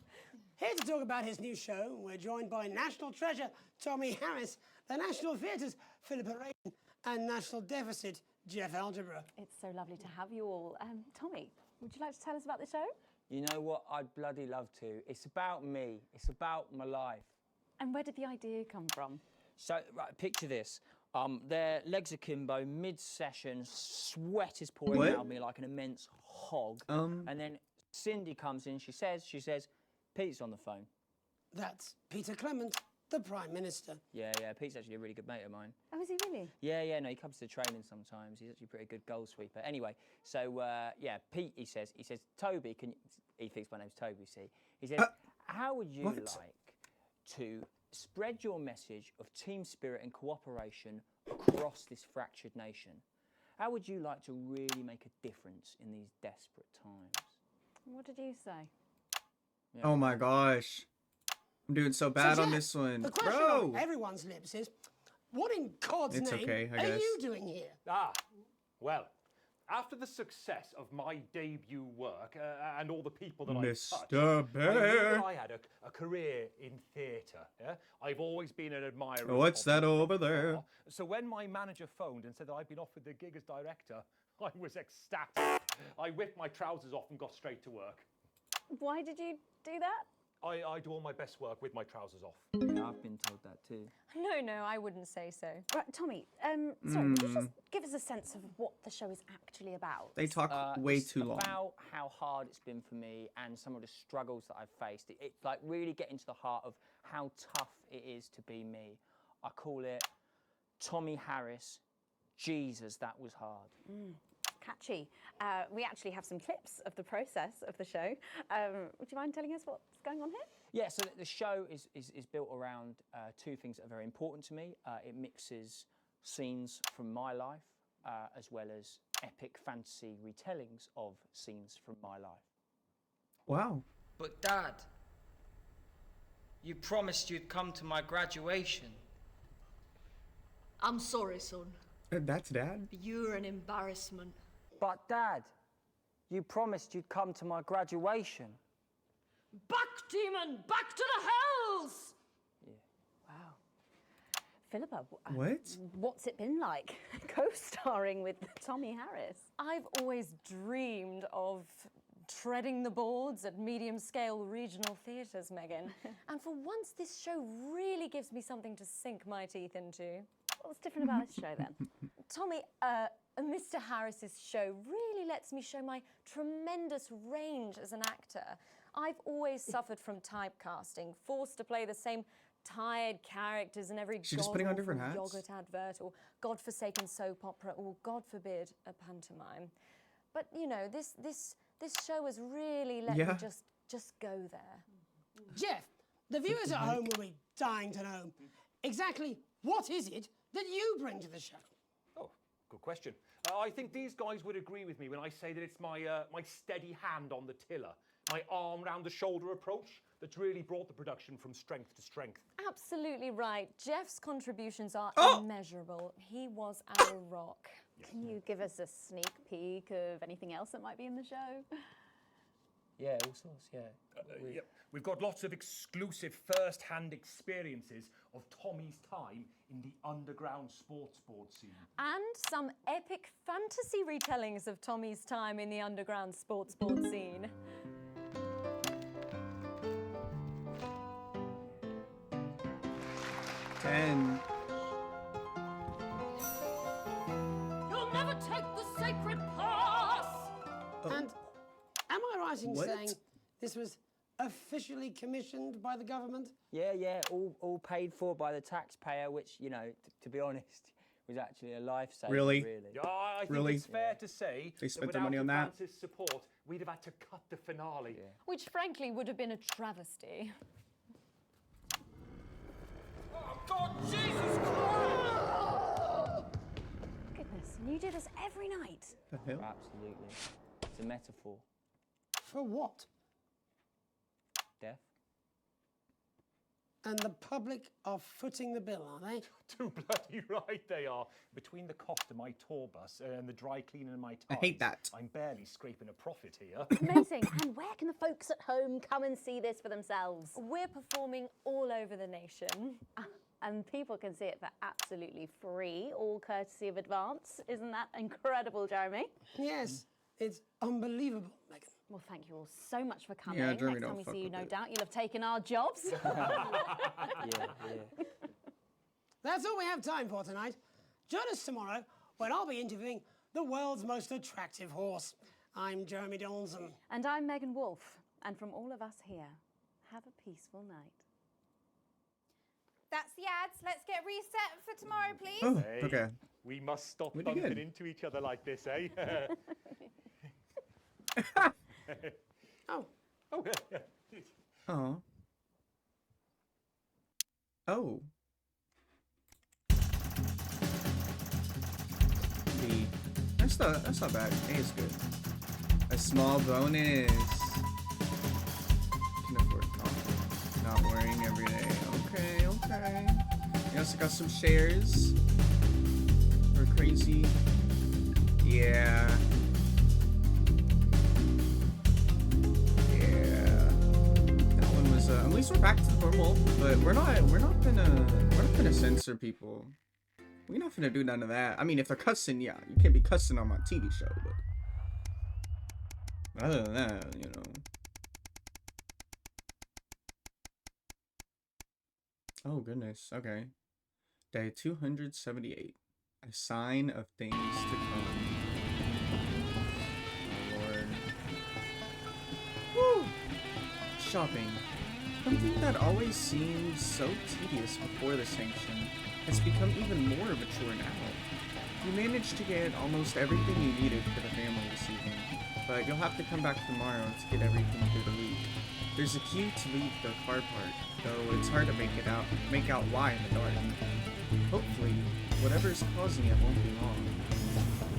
Speaker 2: Here to talk about his new show, we're joined by National Treasure Tommy Harris, the National Theatre's Philippa Rayton, and National Deficit Jeff Algebra.
Speaker 3: It's so lovely to have you all. Tommy, would you like to tell us about the show?
Speaker 18: You know what? I'd bloody love to. It's about me. It's about my life.
Speaker 3: And where did the idea come from?
Speaker 18: So, right, picture this. Their legs akimbo, mid-session, sweat is pouring
Speaker 1: What?
Speaker 18: out of me like an immense hog. And then Cindy comes in, she says, Pete's on the phone.
Speaker 2: That's Peter Clement, the Prime Minister.
Speaker 18: Yeah, Pete's actually a really good mate of mine.
Speaker 3: Oh, is he really?
Speaker 18: Yeah, no, he comes to training sometimes. He's actually a pretty good goal sweeper. Anyway, so, yeah, Pete, he says, Toby, he thinks my name's Toby, see? He says, how would you like to spread your message of team spirit and cooperation across this fractured nation? How would you like to really make a difference in these desperate times?
Speaker 3: What did you say?
Speaker 18: Yeah.
Speaker 1: Oh my gosh. I'm doing so bad
Speaker 2: So,
Speaker 1: on
Speaker 2: Jeff,
Speaker 1: this one.
Speaker 2: The question
Speaker 1: Bro!
Speaker 2: on everyone's lips is, what in God's
Speaker 1: It's
Speaker 2: name
Speaker 1: okay, I
Speaker 2: are
Speaker 1: guess.
Speaker 2: you doing here?
Speaker 5: Well, after the success of my debut work and all the people that I touched,
Speaker 1: Mr.
Speaker 5: I knew
Speaker 1: Bear.
Speaker 5: that I had a career in theatre. Yeah? I've always been an admirer.
Speaker 1: What's
Speaker 5: of
Speaker 1: that
Speaker 5: theatre.
Speaker 1: over there?
Speaker 5: So when my manager phoned and said that I'd been offered the gig as director, I was ecstatic. I whipped my trousers off and got straight to work.
Speaker 3: Why did you do that?
Speaker 5: I do all my best work with my trousers off.
Speaker 18: Yeah, I've been told that too.
Speaker 8: No, I wouldn't say so.
Speaker 3: Right, Tommy, sorry, could you just give us a sense of what the show is actually about?
Speaker 1: They talk way
Speaker 18: It's
Speaker 1: too long.
Speaker 18: about how hard it's been for me and some of the struggles that I've faced. It's like really getting to the heart of how tough it is to be me. I call it Tommy Harris. Jesus, that was hard.
Speaker 3: Catchy. We actually have some clips of the process of the show. Would you mind telling us what's going on here?
Speaker 18: Yeah, so the show is built around two things that are very important to me. It mixes scenes from my life as well as epic fantasy retellings of scenes from my life.
Speaker 1: Wow.
Speaker 19: But Dad, you promised you'd come to my graduation.
Speaker 20: I'm sorry, son.
Speaker 1: That's Dad?
Speaker 20: You're an embarrassment.
Speaker 18: But Dad, you promised you'd come to my graduation.
Speaker 20: Back, demon! Back to the hells!
Speaker 3: Wow. Philippa,
Speaker 1: What?
Speaker 3: what's it been like co-starring with Tommy Harris?
Speaker 8: I've always dreamed of treading the boards at medium-scale regional theatres, Megan. And for once, this show really gives me something to sink my teeth into.
Speaker 3: What's different about this show then?
Speaker 8: Tommy, Mr. Harris's show really lets me show my tremendous range as an actor. I've always suffered from typecasting, forced to play the same tired characters in every
Speaker 1: She's just putting on
Speaker 8: god-awful
Speaker 1: different hats?
Speaker 8: yogurt advert or godforsaken soap opera or, God forbid, a pantomime. But you know, this show has really let me just go there.
Speaker 2: Jeff, the viewers at home will be dying to know exactly what is it that you bring to the show.
Speaker 5: Oh, good question. I think these guys would agree with me when I say that it's my steady hand on the tiller, my arm round the shoulder approach that's really brought the production from strength to strength.
Speaker 8: Absolutely right. Jeff's contributions are immeasurable. He was our rock.
Speaker 3: Can you give us a sneak peek of anything else that might be in the show?
Speaker 18: Yeah, all sorts, yeah.
Speaker 5: Yep. We've got lots of exclusive first-hand experiences of Tommy's time in the underground sports board scene.
Speaker 8: And some epic fantasy retellings of Tommy's time in the underground sports board scene.
Speaker 1: Ten.
Speaker 20: You'll never take the sacred path!
Speaker 2: And am I right in
Speaker 1: What?
Speaker 2: saying This was officially commissioned by the government?
Speaker 18: Yeah, all paid for by the taxpayer, which, you know, to be honest, was actually a lifesaver,
Speaker 1: Really?
Speaker 5: Yeah, I think
Speaker 1: Really?
Speaker 5: it's fair to say
Speaker 1: They
Speaker 5: that
Speaker 1: spent their
Speaker 5: without
Speaker 1: money on that?
Speaker 5: Advance's support, we'd have had to cut the finale.
Speaker 3: Which, frankly, would have been a travesty.
Speaker 19: Oh, God, Jesus Christ!
Speaker 3: Goodness, and you do this every night.
Speaker 1: The hell?
Speaker 18: Absolutely. It's a metaphor.
Speaker 2: For what?
Speaker 18: Death.
Speaker 2: And the public are footing the bill, are they?
Speaker 5: Too bloody right they are. Between the cost of my tour bus and the dry cleaning of my
Speaker 1: I
Speaker 5: ties,
Speaker 1: hate that.
Speaker 5: I'm barely scraping a profit here.
Speaker 3: Amazing. And where can the folks at home come and see this for themselves?
Speaker 8: We're performing all over the nation.
Speaker 3: And people can see it for absolutely free, all courtesy of Advance. Isn't that incredible, Jeremy?
Speaker 2: Yes, it's unbelievable, Megan.
Speaker 3: Well, thank you all so much for coming.
Speaker 1: Yeah, Jeremy,
Speaker 3: Next
Speaker 1: don't
Speaker 3: time we
Speaker 1: fuck
Speaker 3: see you,
Speaker 1: with
Speaker 3: no
Speaker 1: it.
Speaker 3: doubt you'll have taken our jobs.
Speaker 18: Yeah.
Speaker 2: That's all we have time for tonight. Join us tomorrow when I'll be interviewing the world's most attractive horse. I'm Jeremy Donaldson.
Speaker 3: And I'm Megan Wolfe. And from all of us here, have a peaceful night.
Speaker 4: That's the ads. Let's get reset for tomorrow, please.
Speaker 1: Oh,
Speaker 5: Hey,
Speaker 1: okay.
Speaker 5: We must stop
Speaker 1: We did
Speaker 5: bumping
Speaker 1: good.
Speaker 5: into each other like this, eh?
Speaker 2: Oh.
Speaker 5: Oh,
Speaker 1: Oh. Oh. B. That's not bad. A is good. A small bonus. Can afford coffee. Not worrying every day. Okay. You also got some shares. We're crazy. Yeah. That one was at least we're back to normal, but we're not gonna censor people. We're not gonna do none of that. I mean, if they're cussing, yeah, you can't be cussing on my TV show, but other than that, you know. Oh goodness, okay. Day 278. A sign of things to come. Oh Lord. Woo! Shopping. Something that always seemed so tedious before the sanction has become even more of a chore now. You managed to get almost everything you needed for the family this evening, but you'll have to come back tomorrow to get everything through the week. There's a queue to leave the car park, though it's hard to make out why in the dark. Hopefully, whatever is causing it won't be long.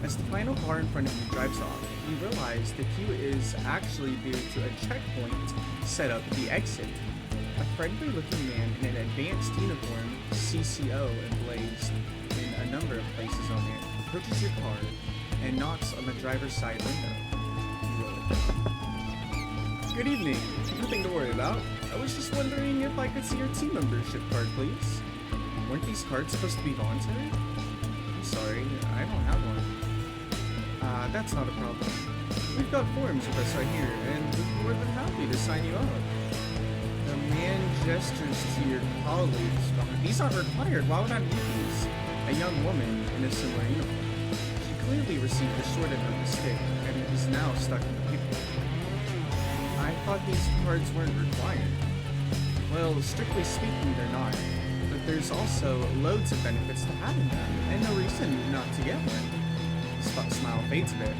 Speaker 1: As the final car in front of you drives off, you realize the queue is actually due to a checkpoint set up at the exit. A friendly-looking man in an advanced uniform, CCO emblazed in a number of places on it, approaches your car and knocks on the driver's side window. You roll it down. Good evening. Nothing to worry about. I was just wondering if I could see your team membership card, please. Weren't these cards supposed to be voluntary? I'm sorry, I don't have one. That's not a problem. We've got forms with us right here, and we're more than happy to sign you up. The man gestures to your colleagues. These aren't required. Why would I need these? A young woman in a similar uniform. She clearly received the short end of the stick, and is now stuck in the paper. I thought these cards weren't required. Well, strictly speaking, they're not. But there's also loads of benefits to having them, and no reason not to get one. His smile fades a bit,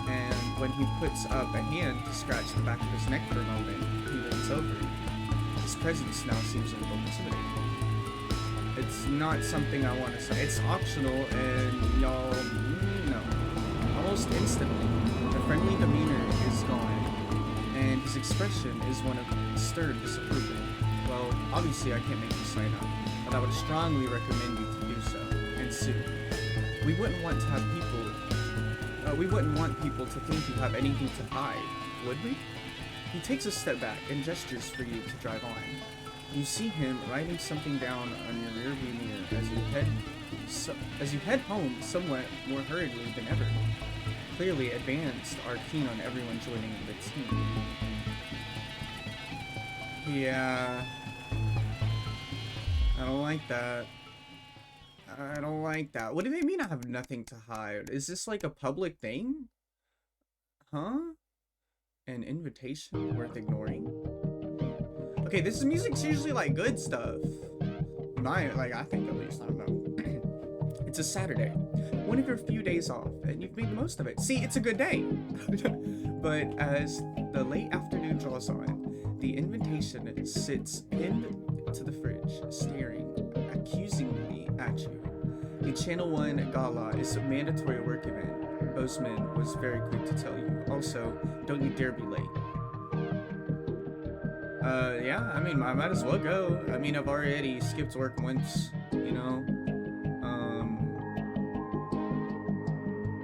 Speaker 1: and when he puts up a hand to scratch the back of his neck for a moment, he leans over. His presence now seems a little intimidating. It's not something I want to say. It's optional, and y'all know. Almost instantly, the friendly demeanor is gone, and his expression is one of stern disapproval. Well, obviously I can't make you sign up, but I would strongly recommend you to do so, and soon. We wouldn't want people to think you have anything to hide, would we? He takes a step back and gestures for you to drive on. You see him writing something down on your rearview mirror as you head home somewhat more hurriedly than ever. Clearly, Advanced are keen on everyone joining the team. Yeah. I don't like that. I don't like that. What do they mean I have nothing to hide? Is this like a public thing? Huh? An invitation worth ignoring? Okay, this music's usually like good stuff. I think at least, I don't know. It's a Saturday, one of your few days off, and you've made the most of it. See, it's a good day. But as the late afternoon draws on, the invitation sits pinned to the fridge, staring accusingly at you. The Channel 1 gala is a mandatory work event. Bozeman was very quick to tell you. Also, don't you dare be late. Yeah, I mean, I might as well go. I mean, I've already skipped work once, you know?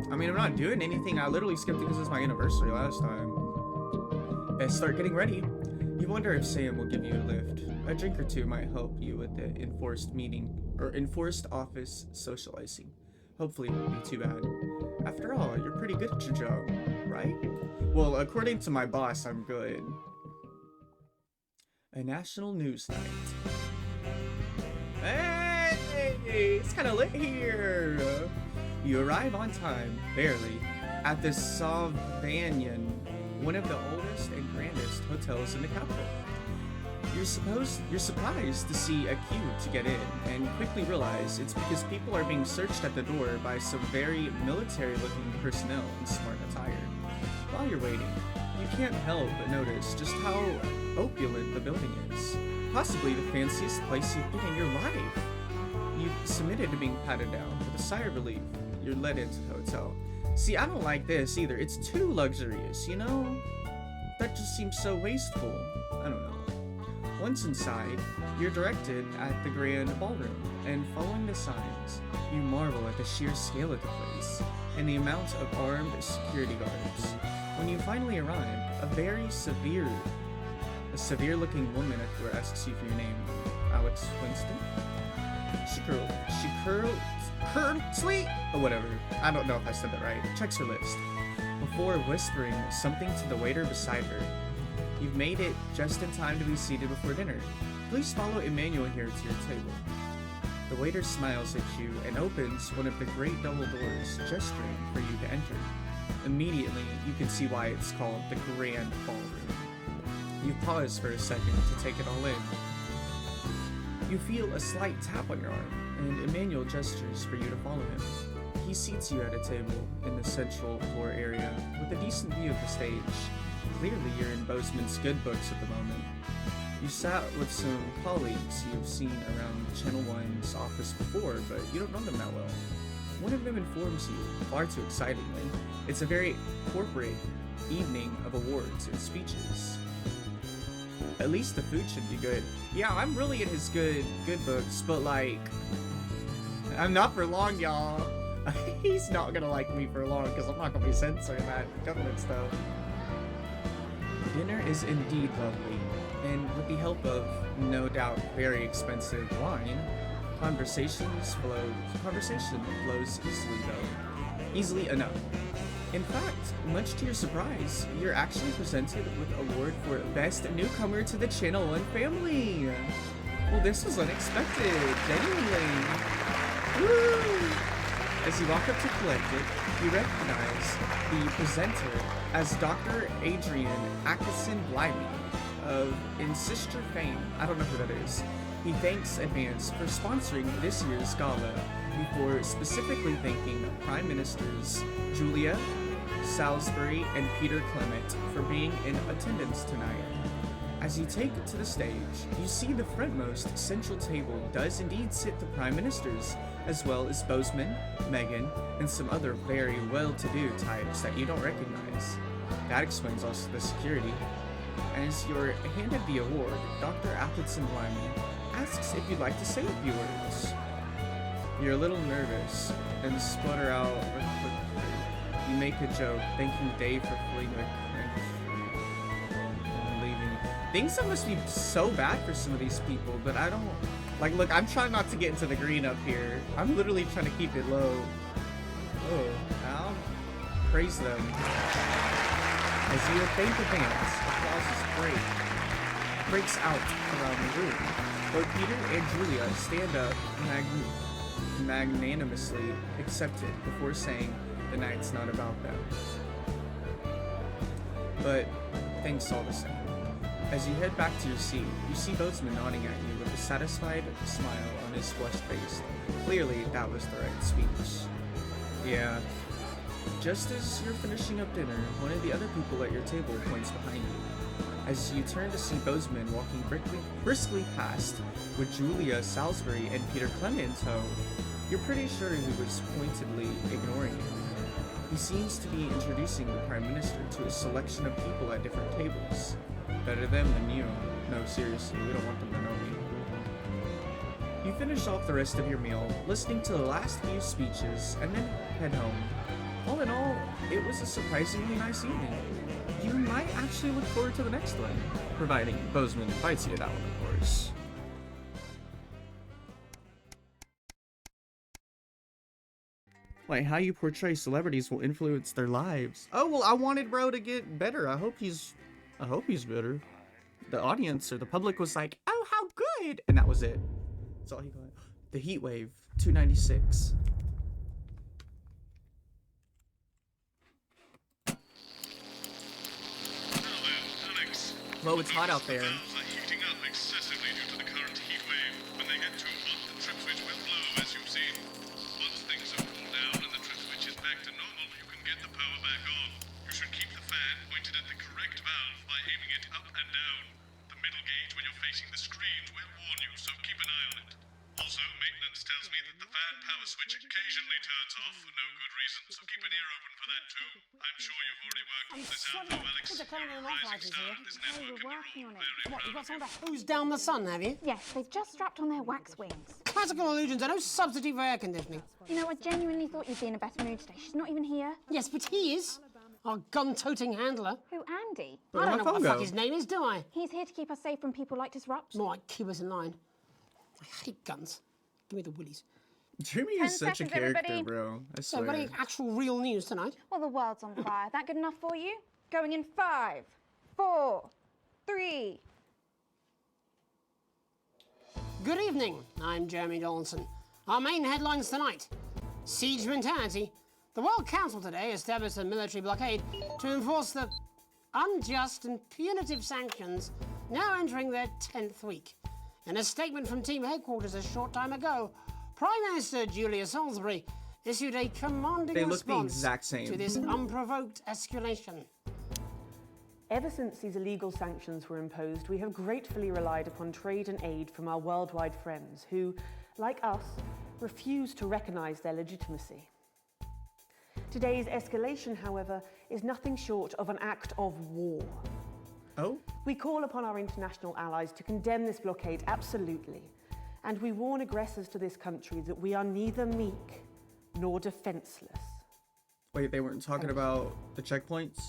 Speaker 1: I mean, I'm not doing anything. I literally skipped it because it's my anniversary last time. Best start getting ready. You wonder if Sam will give you a lift. A drink or two might help you with the enforced office socializing. Hopefully it won't be too bad. After all, you're pretty good at your job, right? Well, according to my boss, I'm good. A national news night. Hey! It's kind of lit here! You arrive on time, barely, at the Savanyan, one of the oldest and grandest hotels in the capital. You're surprised to see a queue to get in, and quickly realize it's because people are being searched at the door by some very military-looking personnel in smart attire. While you're waiting, you can't help but notice just how opulent the building is. Possibly the fanciest place you've been in your life. You've submitted to being patted down. With a sigh of relief, you're led into the hotel. See, I don't like this either. It's too luxurious, you know? That just seems so wasteful. I don't know. Once inside, you're directed at the grand ballroom, and following the signs, you marvel at the sheer scale of the place and the amount of armed security guards. When you finally arrive, a severe-looking woman at the door asks you for your name. Alex Winston? Curtly? Or whatever. I don't know if I said that right. Checks her list. Before whispering something to the waiter beside her, you've made it just in time to be seated before dinner. Please follow Emmanuel here to your table. The waiter smiles at you and opens one of the great double doors, gesturing for you to enter. Immediately, you can see why it's called the Grand Ballroom. You pause for a second to take it all in. You feel a slight tap on your arm, and Emmanuel gestures for you to follow him. He seats you at a table in the central floor area with a decent view of the stage. Clearly, you're in Bozeman's good books at the moment. You sat with some colleagues you've seen around Channel 1's office before, but you don't know them that well. One of them informs you, far too excitingly, it's a very corporate evening of awards and speeches. At least the food should be good. Yeah, I'm really in his good books, but like, I'm not for long, y'all. He's not gonna like me for long because I'm not gonna be censoring that government stuff. Dinner is indeed lovely, and with the help of, no doubt, very expensive wine, conversation flows easily enough. In fact, much to your surprise, you're actually presented with an award for Best Newcomer to the Channel 1 family. Well, this was unexpected, genuinely. Woo! As you walk up to collect it, you recognize the presenter as Dr. Adrian Atkinson-Blimey of Insister fame. I don't know who that is. He thanks Advance for sponsoring this year's gala, before specifically thanking Prime Ministers Julia Salisbury and Peter Clement for being in attendance tonight. As you take it to the stage, you see the frontmost central table does indeed sit the Prime Ministers, as well as Bozeman, Meghan, and some other very well-to-do types that you don't recognize. That explains also the security. As you're handed the award, Dr. Atkinson-Blimey asks if you'd like to say a few words. You're a little nervous and sputter out. You make a joke, thanking Dave for fleeing the and leaving. Things must be so bad for some of these people, but I don't. Like, look, I'm trying not to get into the green up here. I'm literally trying to keep it low. Oh, I'll praise them. As you thank Advance, applause breaks out around the room. Both Peter and Julia stand up magnanimously accept it before saying the night's not about them. but thanks all the same. As you head back to your seat, you see Bozeman nodding at you with a satisfied smile on his flushed face. Clearly, that was the right speech. Yeah. Just as you're finishing up dinner, one of the other people at your table points behind you. As you turn to see Bozeman walking briskly past with Julia Salisbury and Peter Clement in tow, you're pretty sure he was pointedly ignoring you. He seems to be introducing the Prime Minister to a selection of people at different tables. Better them than you. No, seriously, we don't want them to know me. You finish off the rest of your meal, listening to the last few speeches, and then head home. All in all, it was a surprisingly nice evening. You might actually look forward to the next one, providing Bozeman invites you to that one, of course. Like, how you portray celebrities will influence their lives. Oh, well, I wanted bro to get better. I hope he's better. The audience or the public was like, oh, how good! And that was it. That's all he got. The Heat Wave, 296. Well, it's hot out there.
Speaker 14: Valves are heating up excessively due to the current heat wave. When they get too hot, the trip switch will blow, as you've seen. Once things have cooled down and the trip switch is back to normal, you can get the power back on. You should keep the fan pointed at the correct valve by aiming it up and down. The middle gauge when you're facing the screens will warn you, so keep an eye on it. Also, maintenance tells me that the fan power switch occasionally turns off for no good reason, so keep an ear open for that too. I'm sure you've already worked on this out, though, Alex.
Speaker 2: Put the current on and off license here.
Speaker 4: Oh, we're working on it.
Speaker 2: What, you've got someone to hose down the sun, have you?
Speaker 4: Yes, they've just strapped on their wax wings.
Speaker 2: Classical illusions are no substitute for air conditioning.
Speaker 4: You know, I genuinely thought you'd be in a better mood today. She's not even here.
Speaker 2: Yes, but he is. Our gun-toting handler.
Speaker 4: Who, Andy?
Speaker 2: I don't know what the fuck his name is, do I?
Speaker 4: He's here to keep us safe from people like Disrupt.
Speaker 2: More like keep us in line. I hate guns. Give me the willies.
Speaker 1: Jimmy is such a character, bro. I
Speaker 2: So,
Speaker 1: swear.
Speaker 2: any actual real news tonight?
Speaker 4: Well, the world's on fire. That good enough for you? Going in 5, 4, 3.
Speaker 2: Good evening. I'm Jeremy Donaldson. Our main headlines tonight. Siege mentality. The World Council today established a military blockade to enforce the unjust and punitive sanctions now entering their 10th week. In a statement from team headquarters a short time ago, Prime Minister Julia Salisbury issued a commanding response to this unprovoked escalation.
Speaker 7: Ever since these illegal sanctions were imposed, we have gratefully relied upon trade and aid from our worldwide friends who, like us, refuse to recognize their legitimacy. Today's escalation, however, is nothing short of an act of war.
Speaker 1: Oh?
Speaker 7: We call upon our international allies to condemn this blockade absolutely, and we warn aggressors to this country that we are neither meek nor defenseless.
Speaker 1: Wait, they weren't talking about the checkpoints?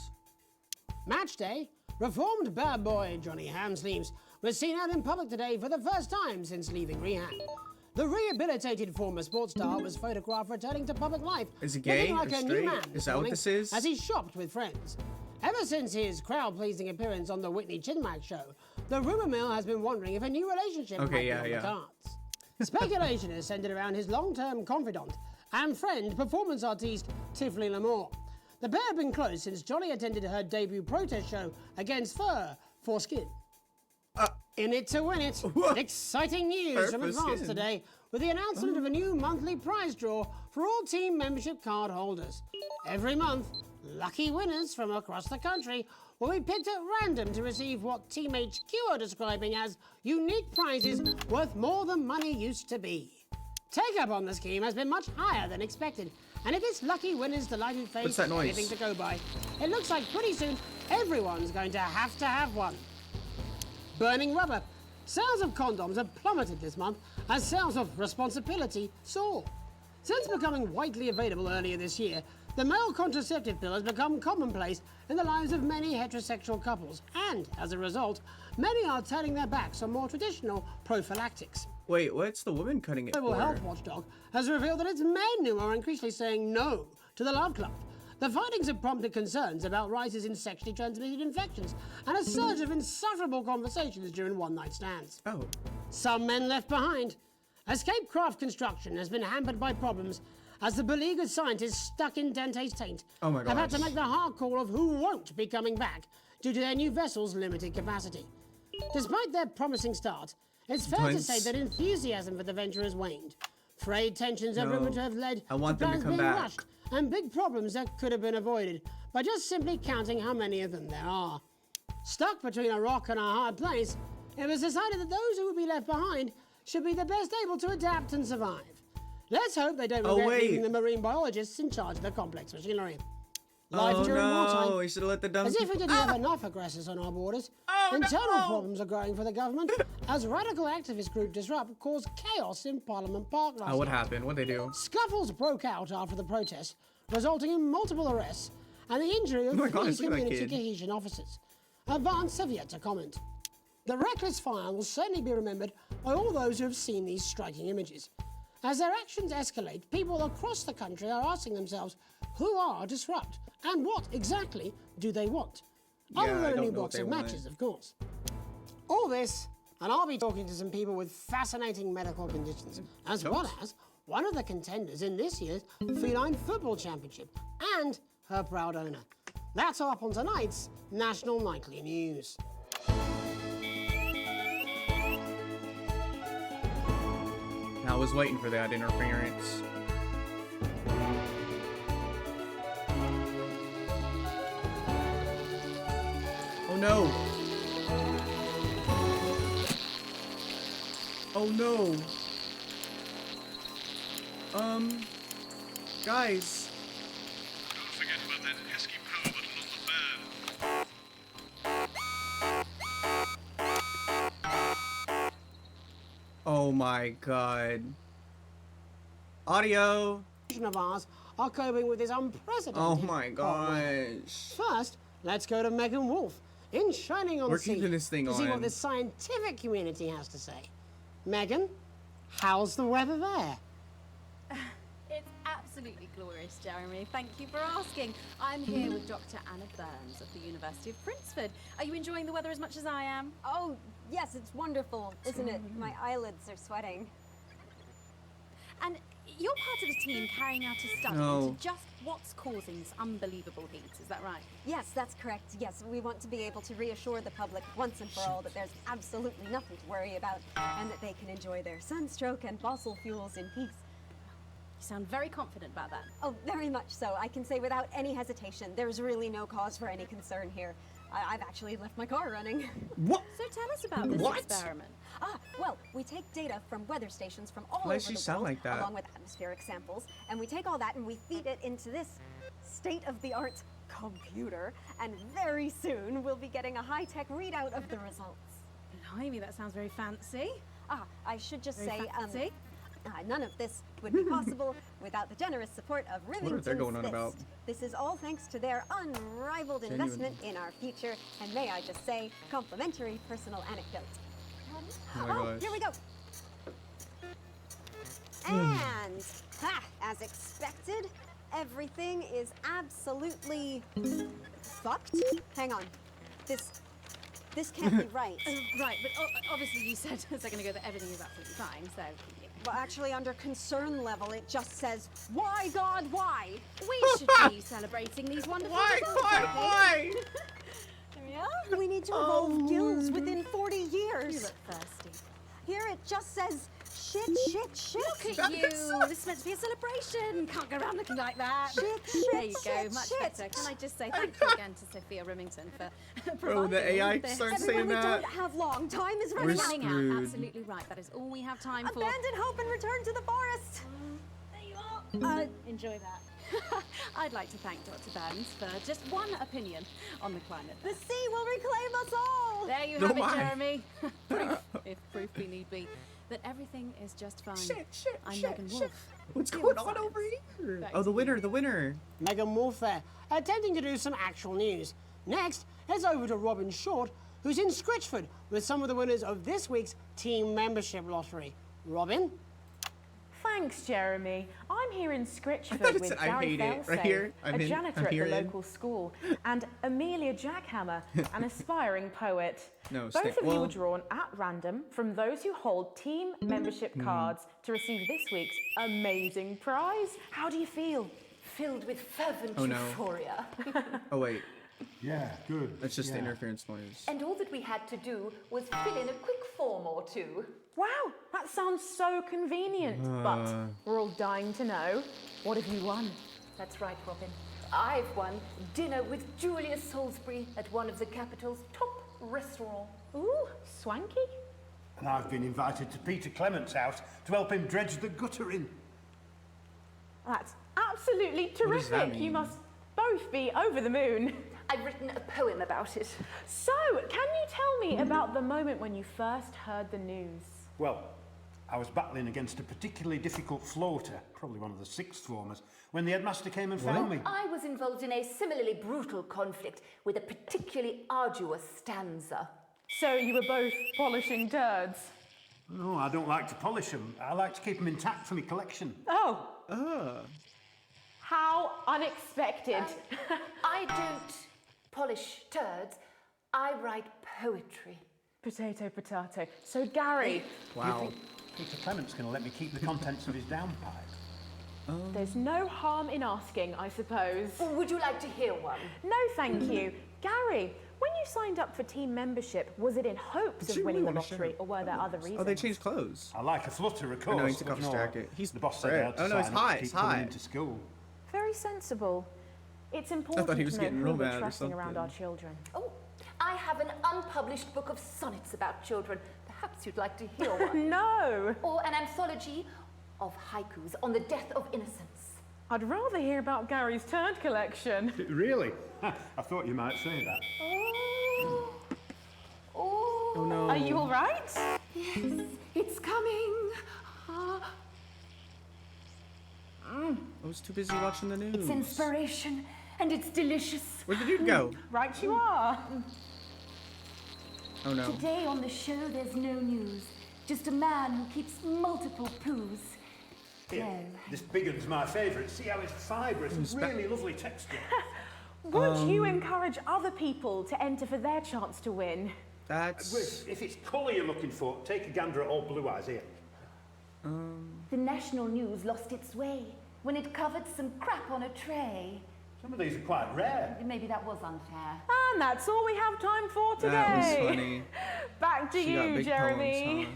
Speaker 2: Match day. Reformed bad boy Johnny Hamsleeves was seen out in public today for the first time since leaving rehab. The rehabilitated former sports star was photographed returning to public life.
Speaker 1: Is he gay
Speaker 2: looking like
Speaker 1: or
Speaker 2: a new
Speaker 1: straight?
Speaker 2: man
Speaker 1: Is that what this is?
Speaker 2: As he shopped with friends. Ever since his crowd-pleasing appearance on the Whitney Chinmack show, the rumor mill has been wondering if a new relationship might be on the cards. Speculation is centered around his long-term confidant and friend, performance artiste Tiffany Lamore. The pair have been close since Johnny attended her debut protest show against Fur for Skin. In it to win it. Exciting news from advance today with the announcement of a new monthly prize draw for all team membership card holders. Every month, lucky winners from across the country will be picked at random to receive what Team HQ are describing as unique prizes worth more than money used to be. Take-up on the scheme has been much higher than expected, and it gives lucky winners delighted face
Speaker 1: What's that noise?
Speaker 2: anything to go by. It looks like pretty soon everyone's going to have one. Burning rubber. Sales of condoms have plummeted this month as sales of responsibility soar. Since becoming widely available earlier this year, the male contraceptive pill has become commonplace in the lives of many heterosexual couples, and as a result, many are turning their backs on more traditional prophylactics.
Speaker 1: Wait, what's the woman cutting it
Speaker 2: Global
Speaker 1: for?
Speaker 2: Health Watchdog has revealed that it's men who are increasingly saying no to the Love Club. The findings have prompted concerns about rises in sexually transmitted infections and a surge of insufferable conversations during one-night stands.
Speaker 1: Oh.
Speaker 2: Some men left behind. Escape craft construction has been hampered by problems as the beleaguered scientists stuck in Dente's taint
Speaker 1: Oh my
Speaker 2: have had to
Speaker 1: gosh.
Speaker 2: make the hard call of who won't be coming back due to their new vessel's limited capacity. Despite their promising start, it's fair to say that enthusiasm for the venture has waned. Frayed tensions are
Speaker 1: No.
Speaker 2: rumored to have led
Speaker 1: I want
Speaker 2: to
Speaker 1: them to
Speaker 2: plans
Speaker 1: come
Speaker 2: being
Speaker 1: back.
Speaker 2: rushed and big problems that could have been avoided by just simply counting how many of them there are. Stuck between a rock and a hard place, it was decided that those who would be left behind should be the best able to adapt and survive. Let's hope they don't
Speaker 1: Oh,
Speaker 2: regret
Speaker 1: wait.
Speaker 2: leaving the marine biologists in charge of the complex machinery. Life
Speaker 1: Oh
Speaker 2: during wartime.
Speaker 1: no, we should have let the dumb
Speaker 2: As if we
Speaker 1: people-
Speaker 2: didn't have enough aggressors on our borders, internal problems are growing for the government as radical activist group Disrupt caused chaos in Parliament Park last
Speaker 1: Oh, what
Speaker 2: night.
Speaker 1: happened? What'd they do?
Speaker 2: Scuffles broke out after the protest, resulting in multiple arrests and the injury of
Speaker 1: Oh my
Speaker 2: 3
Speaker 1: gosh, look at that
Speaker 2: community
Speaker 1: kid.
Speaker 2: cohesion officers. Advance have yet to comment. The reckless fire will certainly be remembered by all those who have seen these striking images. As their actions escalate, people across the country are asking themselves, who are Disrupt and what exactly do they want? Other
Speaker 1: Yeah, I
Speaker 2: than a
Speaker 1: don't
Speaker 2: new
Speaker 1: know what
Speaker 2: box
Speaker 1: they
Speaker 2: of
Speaker 1: want.
Speaker 2: matches, of course. All this, and I'll be talking to some people with fascinating medical conditions, as well as one of the contenders in this year's Feline Football Championship and her proud owner. That's all up on tonight's National Nightly News.
Speaker 1: I was waiting for that interference. Oh no! Oh no! Guys.
Speaker 14: Don't forget about that pesky power button on the fan.
Speaker 1: Oh my god. Audio.
Speaker 2: Of ours are coping with this unprecedented.
Speaker 1: Oh my
Speaker 2: problem.
Speaker 1: gosh.
Speaker 2: First, let's go to Megan Wolf in Shining on
Speaker 1: We're
Speaker 2: Sea
Speaker 1: keeping this thing
Speaker 2: to see
Speaker 1: on.
Speaker 2: what the scientific community has to say. Megan, how's the weather there?
Speaker 3: It's absolutely glorious, Jeremy. Thank you for asking. I'm here with Dr. Anna Burns of the University of Princeford. Are you enjoying the weather as much as I am?
Speaker 21: Oh, yes, it's wonderful, isn't it? My eyelids are sweating.
Speaker 3: And you're part of a team carrying out a study
Speaker 21: No.
Speaker 3: into just what's causing this unbelievable heat, is that right?
Speaker 21: Yes, that's correct. Yes, we want to be able to reassure the public once and for all that there's absolutely nothing to worry about and that they can enjoy their sunstroke and fossil fuels in peace.
Speaker 3: You sound very confident about that.
Speaker 21: Oh, very much so. I can say without any hesitation, there's really no cause for any concern here. I've actually left my car running.
Speaker 1: What?
Speaker 3: So tell us about this
Speaker 21: What?
Speaker 3: experiment.
Speaker 21: Well, we take data from weather stations from all
Speaker 1: Why
Speaker 21: over
Speaker 1: does she
Speaker 21: the
Speaker 1: sound
Speaker 21: world,
Speaker 1: like that?
Speaker 21: along with atmospheric samples, and we take all that and we feed it into this state-of-the-art computer, and very soon we'll be getting a high-tech readout of the results.
Speaker 3: Blimey, that sounds very fancy.
Speaker 21: I should just
Speaker 3: Very
Speaker 21: say,
Speaker 3: fancy.
Speaker 21: none of this would be possible without the generous support of
Speaker 1: What are
Speaker 21: Rivington's
Speaker 1: they going on
Speaker 21: Fist.
Speaker 1: about?
Speaker 21: This is all thanks to their unrivaled
Speaker 1: Genuine.
Speaker 21: investment in our future, and may I just say, complimentary personal anecdote.
Speaker 1: Oh my gosh.
Speaker 21: Here we go. And, as expected, everything is absolutely fucked. Hang on. This can't be right.
Speaker 3: Right, but obviously you said a second ago that everything is absolutely fine, so...
Speaker 21: Well, actually, under concern level, it just says, why, God, why?
Speaker 3: We should be celebrating these wonderful results, I think.
Speaker 21: There we are. We need to evolve gills within 40 years.
Speaker 3: You look thirsty.
Speaker 21: Here it just says, shit, shit, shit.
Speaker 3: Look at you! This is meant to be a celebration. Can't go around looking like that.
Speaker 21: Shit,
Speaker 3: There you
Speaker 21: shit,
Speaker 3: go.
Speaker 21: shit,
Speaker 3: Much
Speaker 21: shit.
Speaker 3: better. Can I just say thank you again to Sophia Remington for
Speaker 1: Bro,
Speaker 3: providing
Speaker 1: the
Speaker 3: all
Speaker 1: AI
Speaker 3: of this.
Speaker 1: starts
Speaker 21: Everyone,
Speaker 1: saying
Speaker 21: we
Speaker 1: that.
Speaker 21: don't have long. Time is
Speaker 1: We're
Speaker 21: running
Speaker 3: Running out.
Speaker 1: screwed.
Speaker 3: Absolutely right. That is all we have time for.
Speaker 21: Abandon hope and return to the forest.
Speaker 3: There you are. Enjoy that. I'd like to thank Dr. Burns for just one opinion on the climate.
Speaker 21: The sea will reclaim us all.
Speaker 3: There you
Speaker 1: No,
Speaker 3: have it,
Speaker 1: why?
Speaker 3: Jeremy. Proof, if proof we need be, that everything is just fine. I'm Megan Wolf.
Speaker 1: What's
Speaker 3: Field
Speaker 1: going on
Speaker 3: science.
Speaker 1: over here?
Speaker 3: Back
Speaker 1: Oh, the
Speaker 3: to
Speaker 1: winner, the winner.
Speaker 2: Megan Wolf there, attempting to do some actual news. Next, it's over to Robin Short, who's in Scritchford with some of the winners of this week's team membership lottery. Robin?
Speaker 6: Thanks, Jeremy. I'm here in Scritchford
Speaker 1: thought it
Speaker 6: with
Speaker 1: said, "I
Speaker 6: Gary
Speaker 1: hate it." Right
Speaker 6: Failsafe,
Speaker 1: here. I'm
Speaker 6: a
Speaker 1: in-
Speaker 6: janitor
Speaker 1: I'm
Speaker 6: at the
Speaker 1: here in.
Speaker 6: local school, and Amelia Jackhammer, an aspiring poet.
Speaker 1: No,
Speaker 6: Both of you
Speaker 1: well-
Speaker 6: were drawn at random from those who hold team membership cards to receive this week's amazing prize. How do you feel?
Speaker 22: Filled with fervent
Speaker 1: Oh, no.
Speaker 22: euphoria.
Speaker 1: Oh wait.
Speaker 12: Yeah, good.
Speaker 1: That's just the
Speaker 12: yeah.
Speaker 1: interference noise.
Speaker 22: And all that we had to do was fill in a quick form or two.
Speaker 6: Wow, that sounds so convenient. But
Speaker 1: Uh.
Speaker 6: we're all dying to know, what have you won?
Speaker 22: That's right, Robin. I've won dinner with Julia Salisbury at one of the capital's top restaurants.
Speaker 6: Ooh, swanky.
Speaker 9: And I've been invited to Peter Clement's house to help him dredge the gutter in.
Speaker 6: That's absolutely
Speaker 9: What does that
Speaker 6: terrific. You
Speaker 9: mean?
Speaker 6: must both be over the moon.
Speaker 22: I've written a poem about it.
Speaker 6: So, can you tell me about the moment when you first heard the news?
Speaker 9: Well, I was battling against a particularly difficult floater, probably one of the sixth formers, when the headmaster came and found me.
Speaker 22: I was involved in a similarly brutal conflict with a particularly arduous stanza.
Speaker 6: So you were both polishing turds?
Speaker 9: No, I don't like to polish them. I like to keep them intact for my collection.
Speaker 6: Oh. How unexpected.
Speaker 22: I don't polish turds. I write poetry.
Speaker 6: Potato, potato. So, Gary.
Speaker 9: Do you think Peter Clement's going to let me keep the contents of his downpipe?
Speaker 6: There's no harm in asking, I suppose.
Speaker 22: Would you like to hear one?
Speaker 6: No, thank you. Gary, when you signed up for team membership, was it in hopes
Speaker 1: Did
Speaker 6: of
Speaker 1: you
Speaker 6: winning
Speaker 1: really
Speaker 6: the
Speaker 1: wanna share
Speaker 6: lottery,
Speaker 1: it?
Speaker 6: or were there other reasons?
Speaker 1: Oh, they changed clothes.
Speaker 9: I like a flutter, of
Speaker 1: Oh,
Speaker 9: course.
Speaker 1: no, he took
Speaker 9: but
Speaker 1: off his
Speaker 9: no,
Speaker 1: jacket. He's
Speaker 9: the boss said I
Speaker 1: red.
Speaker 9: had to
Speaker 1: Oh, no, it's
Speaker 9: sign up
Speaker 1: hot,
Speaker 9: to keep
Speaker 1: it's
Speaker 9: coming
Speaker 1: hot.
Speaker 9: into school.
Speaker 6: Very sensible. It's important
Speaker 1: he was
Speaker 6: to know
Speaker 1: getting
Speaker 6: who
Speaker 1: real
Speaker 6: we're
Speaker 1: mad or
Speaker 6: trusting around
Speaker 1: something.
Speaker 6: our children.
Speaker 22: Oh, I have an unpublished book of sonnets about children. Perhaps you'd like to hear one.
Speaker 6: No.
Speaker 22: Or an anthology of haikus on the death of innocence.
Speaker 6: I'd rather hear about Gary's turd collection.
Speaker 9: Really? I thought you might say that.
Speaker 1: Oh no.
Speaker 6: Are you all right?
Speaker 22: Yes, it's coming.
Speaker 1: I was too busy watching the news.
Speaker 22: It's inspiration, and it's delicious.
Speaker 1: Where did you go?
Speaker 6: Right you are.
Speaker 1: Oh no.
Speaker 22: Today on the show, there's no news. Just a man who keeps multiple poos.
Speaker 9: Here, this big one's my favourite. See how it's fibrous and really lovely texture.
Speaker 6: Would you encourage other people to enter for their chance to win?
Speaker 1: That's...
Speaker 9: If it's colour you're looking for, take a gander at old Blue Eyes here.
Speaker 22: The national news lost its way when it covered some crap on a tray.
Speaker 9: Some of these are quite rare.
Speaker 22: Maybe that was unfair.
Speaker 6: And that's all we have time for today.
Speaker 1: That was funny.
Speaker 6: Back to
Speaker 1: She got
Speaker 6: you,
Speaker 1: big
Speaker 6: Jeremy.
Speaker 1: poems,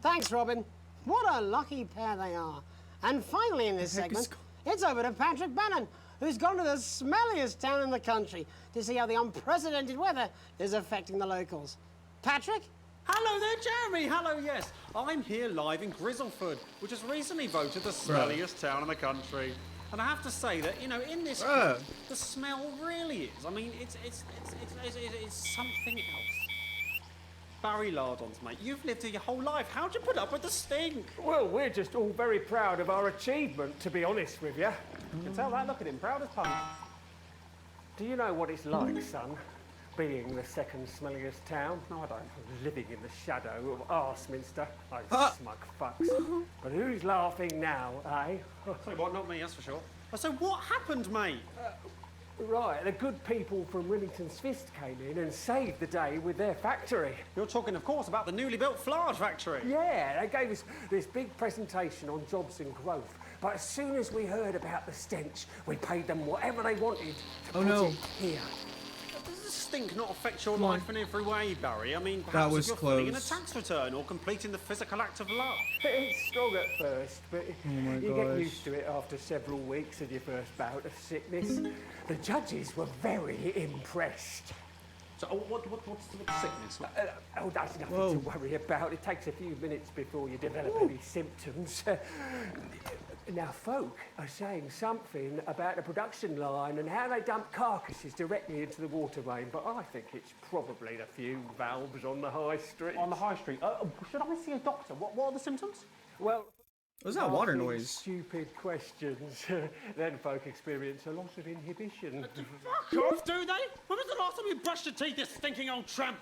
Speaker 2: Thanks, Robin. What a lucky pair they are. And finally in this segment, it's over to Patrick Bannon, who's gone to the smelliest town in the country to see how the unprecedented weather is affecting the locals. Patrick?
Speaker 23: Hello there, Jeremy. Hello, yes. I'm here live in Grizzleford, which has recently voted the smelliest town in the country. And I have to say that, you know, in this, the smell really is. I mean, it's something else. Barry Lardons, mate, you've lived here your whole life. How'd you put up with the stink?
Speaker 5: Well, we're just all very proud of our achievement, to be honest with you. You can tell that, look at him, proud as punch. Do you know what it's like, son, being the second smelliest town? No, I don't. Living in the shadow of Arseminster. Those smug fucks. But who's laughing now, eh?
Speaker 23: Sorry, what? Not me, that's for sure. So what happened, mate?
Speaker 5: Right, the good people from Willington's Fist came in and saved the day with their factory.
Speaker 23: You're talking, of course, about the newly built Flard factory.
Speaker 5: Yeah, they gave us this big presentation on jobs and growth. But as soon as we heard about the stench, we paid them whatever they wanted to put it here.
Speaker 23: Does the stink not affect your life in every way, Barry? I mean,
Speaker 1: That
Speaker 23: perhaps
Speaker 1: was
Speaker 23: if you're filling in a
Speaker 1: close.
Speaker 23: tax return or completing the physical act of love.
Speaker 5: It's strong at first, but
Speaker 1: my
Speaker 5: you get
Speaker 1: gosh.
Speaker 5: used to it after several weeks of your first bout of sickness. The judges were very impressed.
Speaker 23: So, what's the sickness?
Speaker 5: Oh, that's nothing to worry about. It takes a few minutes before you develop any symptoms. Now, folk are saying something about the production line and how they dump carcasses directly into the water main, but I think it's probably the fume valves on the high street.
Speaker 23: On the high street? Should I see a doctor? What are the symptoms?
Speaker 5: Well,
Speaker 1: was that water
Speaker 5: asking
Speaker 1: noise?
Speaker 5: Stupid questions. Then folk experience a loss of inhibition.
Speaker 23: Fuck off, do they? When was the last time you brushed your teeth, you stinking old tramp?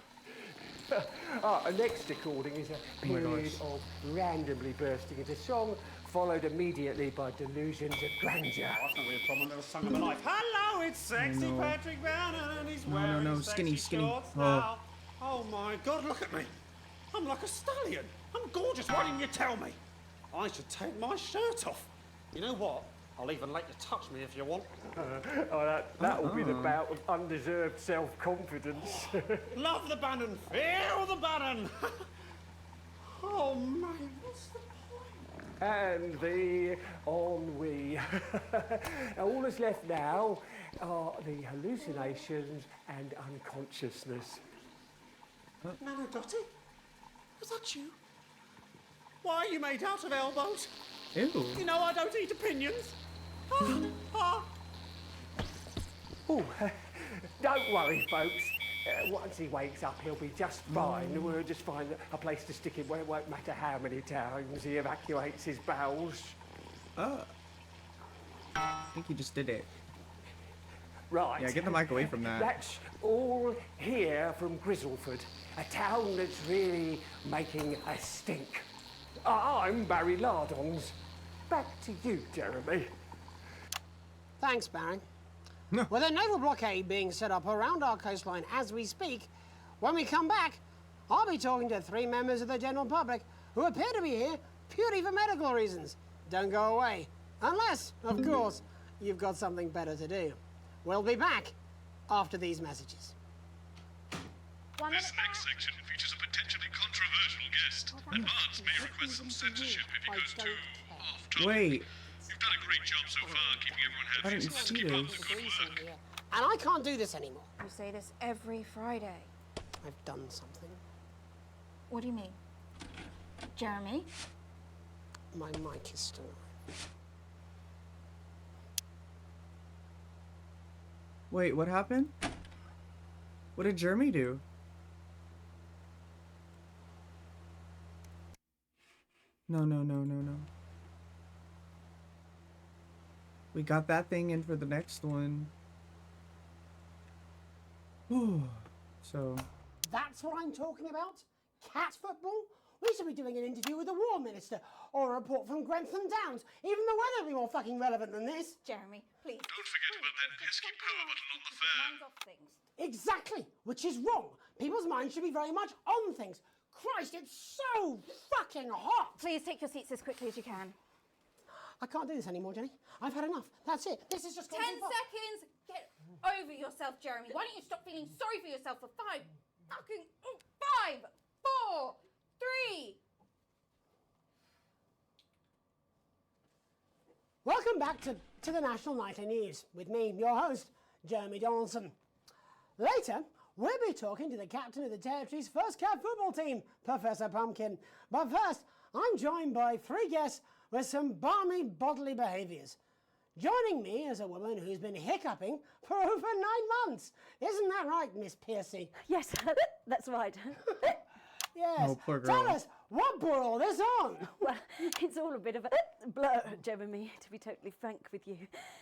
Speaker 5: Our next recording is a
Speaker 1: my
Speaker 5: period
Speaker 1: gosh.
Speaker 5: of randomly bursting into song, followed immediately by delusions of grandeur.
Speaker 23: Oh, that's not really a problem. Never sung of my life. Hello, it's sexy
Speaker 1: no.
Speaker 23: Patrick Bannon, and he's
Speaker 1: No,
Speaker 23: wearing
Speaker 1: no,
Speaker 23: sexy
Speaker 1: skinny.
Speaker 23: shorts
Speaker 1: Oh.
Speaker 23: now. Oh my God, look at me. I'm like a stallion. I'm gorgeous. Why didn't you tell me? I should take my shirt off. You know what? I'll even let you touch me if you want.
Speaker 5: That'll be the
Speaker 1: Uh-uh.
Speaker 5: bout of undeserved self-confidence.
Speaker 23: Love the Bannon. Feel the Bannon. Oh man, what's the point?
Speaker 5: And the ennui. All that's left now are the hallucinations and unconsciousness.
Speaker 23: Nana Dottie? Was that you? Why are you made out of elbows?
Speaker 1: Ew.
Speaker 23: You know I don't eat opinions. Ah.
Speaker 5: Oh, don't worry, folks. Once he wakes up, he'll be just fine. We'll just find a place to stick him where it won't matter how many times he evacuates his bowels.
Speaker 1: I think you just did it.
Speaker 5: Right.
Speaker 1: Yeah, get the mic away from that.
Speaker 5: That's all here from Grizzleford, a town that's really making a stink. I'm Barry Lardons. Back to you, Jeremy.
Speaker 2: Thanks, Barry. With a naval blockade being set up around our coastline as we speak, when we come back, I'll be talking to 3 members of the general public who appear to be here purely for medical reasons. Don't go away. Unless, of course, you've got something better to do. We'll be back after these messages.
Speaker 14: This next section features a potentially controversial guest. Advance may request some censorship if he goes too off topic.
Speaker 1: Wait.
Speaker 14: You've done a great job so far keeping everyone happy.
Speaker 1: I didn't
Speaker 14: so
Speaker 1: see
Speaker 14: keep up
Speaker 1: this.
Speaker 14: the good work.
Speaker 2: And I can't do this anymore.
Speaker 4: You say this every Friday.
Speaker 2: I've done something.
Speaker 4: What do you mean? Jeremy?
Speaker 2: My mic is still on.
Speaker 1: Wait, what happened? What did Jeremy do? No. We got that thing in for the next one. So.
Speaker 2: That's what I'm talking about? Cat football? We should be doing an interview with the War Minister or a report from Grentham Downs. Even the weather will be more fucking relevant than this.
Speaker 4: Jeremy, please.
Speaker 14: Don't forget about that pesky power button on the fan.
Speaker 2: Exactly, which is wrong. People's minds should be very much on things. Christ, it's so fucking hot.
Speaker 4: Please take your seats as quickly as you can.
Speaker 2: I can't do this anymore, Jenny. I've had enough. That's it. This is just
Speaker 4: 10
Speaker 2: gone too far.
Speaker 4: seconds. Get over yourself, Jeremy. Why don't you stop feeling sorry for yourself for 5 fucking 5, 4, 3.
Speaker 2: Welcome back to the National Nightly News with me, your host, Jeremy Donaldson. Later, we'll be talking to the captain of the Territory's first cat football team, Professor Pumpkin. But first, I'm joined by 3 guests with some balmy bodily behaviours. Joining me is a woman who's been hiccuping for over 9 months. Isn't that right, Miss Piercy?
Speaker 21: Yes, that's right.
Speaker 2: Yes.
Speaker 21: Oh, poor girl.
Speaker 2: Tell us, what brought all this on?
Speaker 21: Well, it's all a bit of a blur, Jeremy, to be totally frank with you.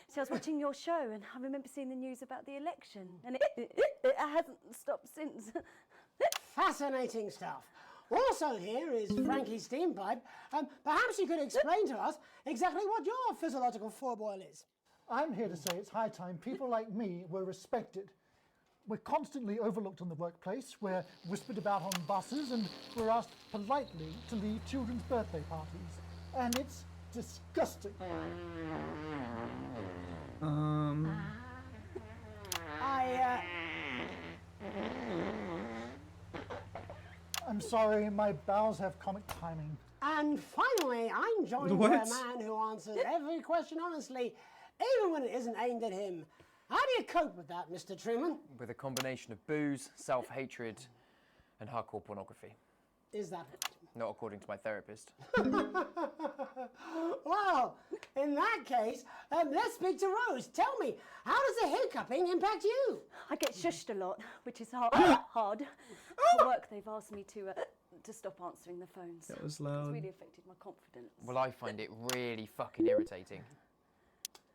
Speaker 21: So I was watching your show and I remember seeing the news about the election and it hasn't stopped since.
Speaker 2: Fascinating stuff. Also here is Frankie Steampipe. Perhaps you could explain to us exactly what your physiological foreboil is.
Speaker 10: I'm here to say it's high time people like me were respected. We're constantly overlooked in the workplace, we're whispered about on buses, and we're asked politely to leave children's birthday parties. And it's disgusting. I'm sorry, my bowels have comic timing.
Speaker 2: And finally, I'm joined by a man who answers every question honestly, even when it isn't aimed at him. How do you cope with that, Mr. Truman?
Speaker 11: With a combination of booze, self-hatred, and hardcore pornography.
Speaker 2: Is that right?
Speaker 11: Not according to my therapist.
Speaker 2: Well, in that case, let's speak to Rose. Tell me, how does the hiccuping impact you?
Speaker 21: I get shushed a lot, which is hard. At work, they've asked me to stop answering the phones.
Speaker 1: That was loud.
Speaker 21: It's really affected my confidence.
Speaker 11: Well, I find it really fucking irritating.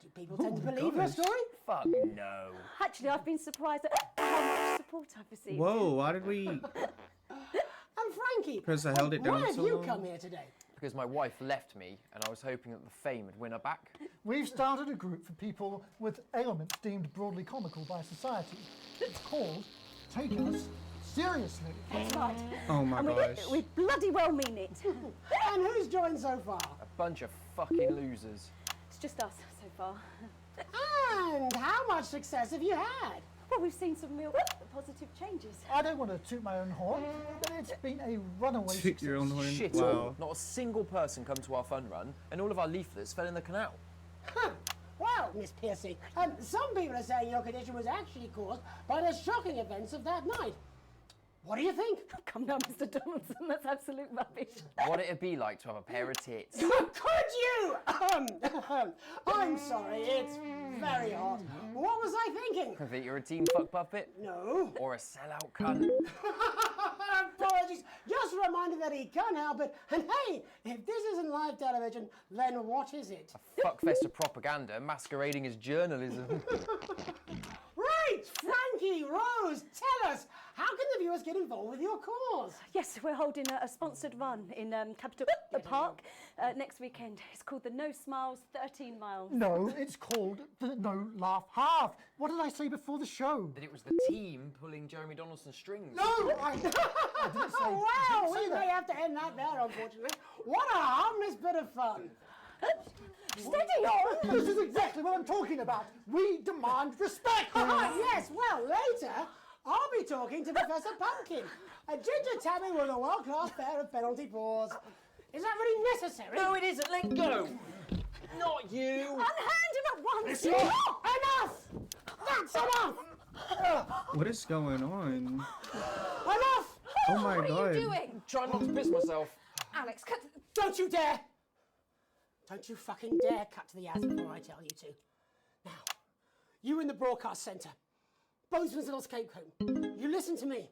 Speaker 2: Do people tend to believe your story?
Speaker 11: Fuck no.
Speaker 21: Actually, I've been surprised at how much support I've received.
Speaker 1: Whoa, why did we...
Speaker 2: Frankie,
Speaker 1: Because I held it down
Speaker 2: why have
Speaker 1: so
Speaker 2: you
Speaker 1: long.
Speaker 2: come here today?
Speaker 11: Because my wife left me, and I was hoping that the fame would win her back.
Speaker 10: We've started a group for people with ailments deemed broadly comical by society. It's called Take Us Seriously.
Speaker 21: That's right.
Speaker 1: Oh my
Speaker 21: and
Speaker 1: gosh.
Speaker 21: We bloody well mean it.
Speaker 2: And who's joined so far?
Speaker 11: A bunch of fucking losers.
Speaker 21: It's just us so far.
Speaker 2: And how much success have you had?
Speaker 21: Well, we've seen some real positive changes.
Speaker 10: I don't want to toot my own horn, but it's been a runaway
Speaker 1: Toot your own horn.
Speaker 11: Shit
Speaker 1: Wow.
Speaker 11: all. Not a single person come to our fun run, and all of our leaflets fell in the canal.
Speaker 2: Huh. Well, Miss Piercy, some people are saying your condition was actually caused by the shocking events of that night. What do you think?
Speaker 21: Come now, Mr. Donaldson, that's absolute rubbish.
Speaker 11: What it'd be like to have a pair of tits.
Speaker 2: Could you? I'm sorry, it's very hot. What was I thinking?
Speaker 11: That you're a team fuck puppet?
Speaker 2: No.
Speaker 11: Or a sellout cunt?
Speaker 2: Apologies. Just a reminder that he can't help it. And hey, if this isn't live television, then what is it?
Speaker 11: Fuckfest of propaganda masquerading as journalism.
Speaker 2: Right, Frankie, Rose, tell us, how can the viewers get involved with your cause?
Speaker 21: Yes, we're holding a sponsored run in Capital Park next weekend. It's called the No Smiles 13 Miles.
Speaker 10: No, it's called the No Laugh Half. What did I say before the show?
Speaker 11: That it was the team pulling Jeremy Donaldson's strings.
Speaker 10: No, I didn't say
Speaker 2: Well, we
Speaker 10: that.
Speaker 2: may have to end that there, unfortunately. What a harmless bit of fun.
Speaker 10: Steady on! This is exactly what I'm talking about. We demand respect.
Speaker 2: Yes, well, later, I'll be talking to Professor Pumpkin, a ginger tabby with a world-class pair of penalty paws. Is that really necessary?
Speaker 11: No, it isn't. Let go. Not you.
Speaker 21: Unhand him at once.
Speaker 2: Enough! That's enough!
Speaker 1: What is going on?
Speaker 2: Enough!
Speaker 1: Oh my
Speaker 4: What
Speaker 1: god.
Speaker 4: are you doing?
Speaker 11: Try not to piss myself.
Speaker 4: Alex, cut.
Speaker 2: Don't you dare! Don't you fucking dare cut to the ads before I tell you to. Now, you in the broadcast centre, Bozeman's little scapegoat, you listen to me.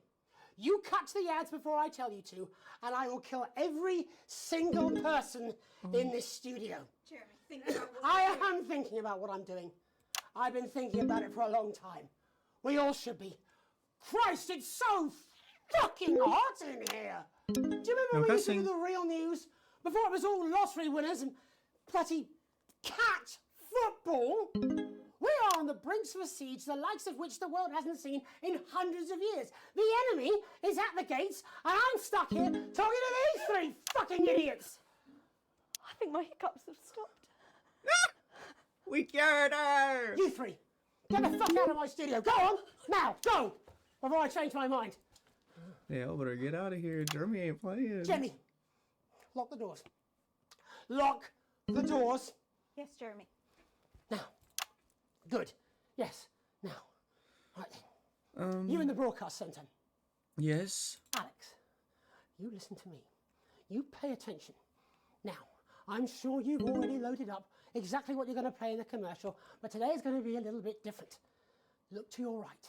Speaker 2: You cut to the ads before I tell you to, and I will kill every single person in this studio.
Speaker 4: Jeremy, think about what
Speaker 2: I am thinking about what I'm doing. I've been thinking about it for a long time. We all should be. Christ, it's so fucking hot in here. Do you remember when we used to do the real news? Before it was all lottery winners and bloody cat football? We are on the brinks of a siege the likes of which the world hasn't seen in hundreds of years. The enemy is at the gates, and I'm stuck here talking to these three fucking idiots.
Speaker 21: I think my hiccups have stopped.
Speaker 1: We cured her!
Speaker 2: You three, get the fuck out of my studio. Go on, now, go, before I change my mind.
Speaker 1: Yeah, I better get out of here. Jeremy ain't playing.
Speaker 2: Jenny, lock the doors. Lock the doors.
Speaker 4: Yes, Jeremy.
Speaker 2: Now. Good. Yes. Now. Right then. You in the broadcast centre.
Speaker 1: Yes.
Speaker 2: Alex, you listen to me. You pay attention. Now, I'm sure you've already loaded up exactly what you're going to play in the commercial, but today is going to be a little bit different. Look to your right.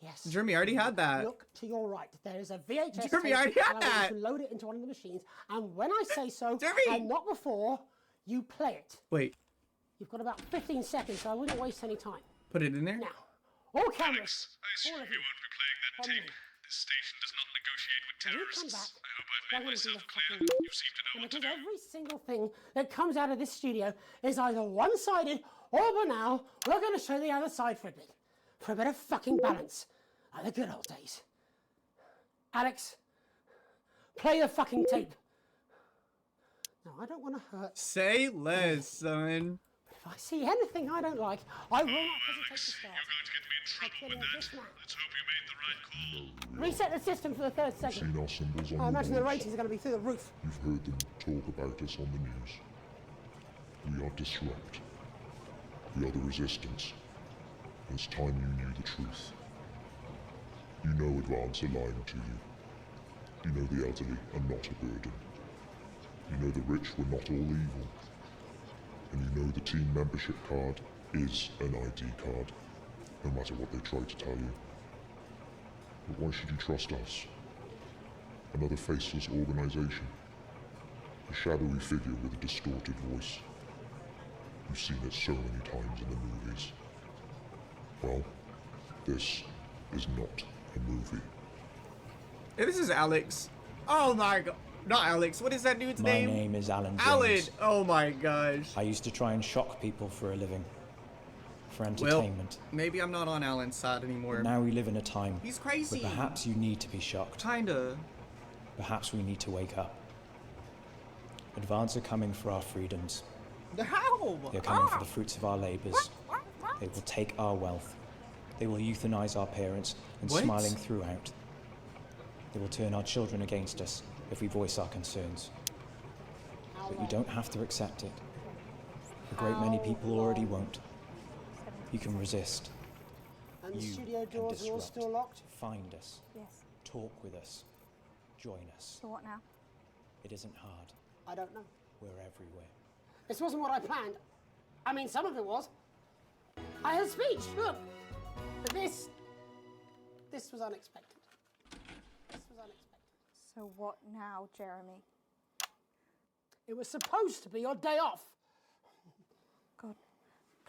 Speaker 2: Yes.
Speaker 1: Jeremy, I already had that.
Speaker 2: Look to your right. There is a VHS
Speaker 1: Jeremy,
Speaker 2: tape,
Speaker 1: I already had
Speaker 2: and I want
Speaker 1: that.
Speaker 2: you to load it into one of the machines, and when I say so,
Speaker 1: Jeremy!
Speaker 2: and not before, you play it.
Speaker 1: Wait,
Speaker 2: You've got about 15 seconds, so I wouldn't waste any time.
Speaker 1: put it in there?
Speaker 2: Now, all cameras.
Speaker 14: I assume you won't be playing that tape. This station does not negotiate with
Speaker 2: When you
Speaker 14: terrorists.
Speaker 2: come back,
Speaker 14: I hope I've made
Speaker 2: I'm gonna do
Speaker 14: myself
Speaker 2: the
Speaker 14: clear.
Speaker 2: fucking-
Speaker 14: You seem to know
Speaker 2: And
Speaker 14: what to
Speaker 2: because
Speaker 14: do.
Speaker 2: every single thing that comes out of this studio is either one-sided or by now, we're going to show the other side for a bit. For a bit of fucking balance. Like the good old days. Alex, play the fucking tape. Now, I don't want to hurt.
Speaker 1: Say less, son.
Speaker 2: If I see anything I don't like, I will not hesitate to start.
Speaker 14: You're going to get me in trouble with that. Let's hope you made the right call.
Speaker 2: Reset the system for the third
Speaker 14: Seen
Speaker 2: segment.
Speaker 14: our symbols on
Speaker 2: I
Speaker 14: the
Speaker 2: imagine the
Speaker 14: walls.
Speaker 2: ratings are going to be through the roof.
Speaker 14: You've heard them talk about us on the news. We are Disrupt. We are the Resistance. It's time you knew the truth. You know Advance are lying to you. You know the elderly are not a burden. You know the rich were not all evil. And you know the team membership card is an ID card, no matter what they try to tell you. But why should you trust us? Another faceless organization. A shadowy figure with a distorted voice. You've seen it so many times in the movies. Well, this is not a movie.
Speaker 1: Hey, this is Alex. Oh my god. Not Alex. What is that dude's
Speaker 13: My
Speaker 1: name?
Speaker 13: name is Alan James.
Speaker 1: Alan. Oh my gosh.
Speaker 13: I used to try and shock people for a living. For
Speaker 1: Well,
Speaker 13: entertainment.
Speaker 1: maybe I'm not on Alan's side anymore.
Speaker 13: But now we live in a time
Speaker 1: He's crazy.
Speaker 13: where perhaps you need to be shocked.
Speaker 1: Kinda.
Speaker 13: Perhaps we need to wake up. Advance are coming for our freedoms.
Speaker 1: How?
Speaker 13: They're coming for the fruits of our labours. They will take our wealth. They will euthanize our parents and
Speaker 1: What?
Speaker 13: smiling throughout. They will turn our children against us if we voice our concerns. But you don't have to accept it. A great many people already won't. You can resist.
Speaker 2: And the
Speaker 13: You
Speaker 2: studio
Speaker 13: can
Speaker 2: doors are all
Speaker 13: disrupt.
Speaker 2: still locked?
Speaker 13: Find us.
Speaker 21: Yes.
Speaker 13: Talk with us. Join us.
Speaker 21: So what now?
Speaker 13: It isn't hard.
Speaker 2: I don't know.
Speaker 13: We're everywhere.
Speaker 2: This wasn't what I planned. I mean, some of it was. I had a speech, look. But this was unexpected. This was unexpected.
Speaker 21: So what now, Jeremy?
Speaker 2: It was supposed to be your day off.
Speaker 21: God,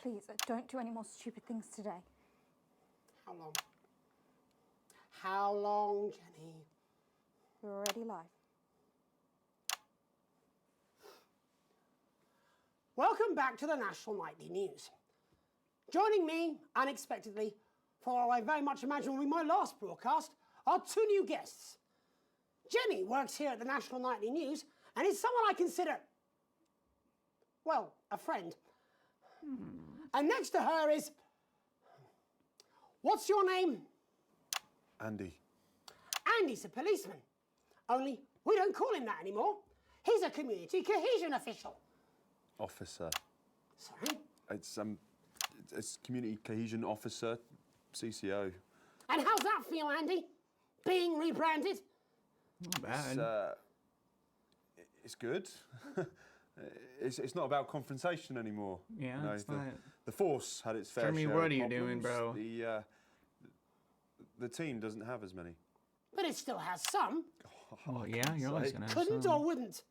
Speaker 21: please, don't do any more stupid things today.
Speaker 2: How long? How long, Jenny?
Speaker 21: We're already live.
Speaker 2: Welcome back to the National Nightly News. Joining me, unexpectedly, for what I very much imagine will be my last broadcast, are two new guests. Jenny works here at the National Nightly News and is someone I consider, well, a friend. And next to her is, what's your name?
Speaker 16: Andy.
Speaker 2: Andy's a policeman. Only we don't call him that anymore. He's a community cohesion official.
Speaker 16: Officer.
Speaker 2: Sorry?
Speaker 16: It's community cohesion officer, CCO.
Speaker 2: And how's that feel, Andy? Being rebranded?
Speaker 1: Not bad.
Speaker 16: It's good. it's not about confrontation anymore.
Speaker 1: Yeah,
Speaker 16: You know,
Speaker 1: it's
Speaker 16: the,
Speaker 1: not.
Speaker 16: the force had its fair
Speaker 1: Jeremy,
Speaker 16: share
Speaker 1: what
Speaker 16: of
Speaker 1: are you doing,
Speaker 16: problems.
Speaker 1: bro?
Speaker 16: The team doesn't have as many.
Speaker 2: But it still has some.
Speaker 1: Oh yeah, you're always gonna have
Speaker 2: Couldn't
Speaker 1: some.
Speaker 2: or wouldn't.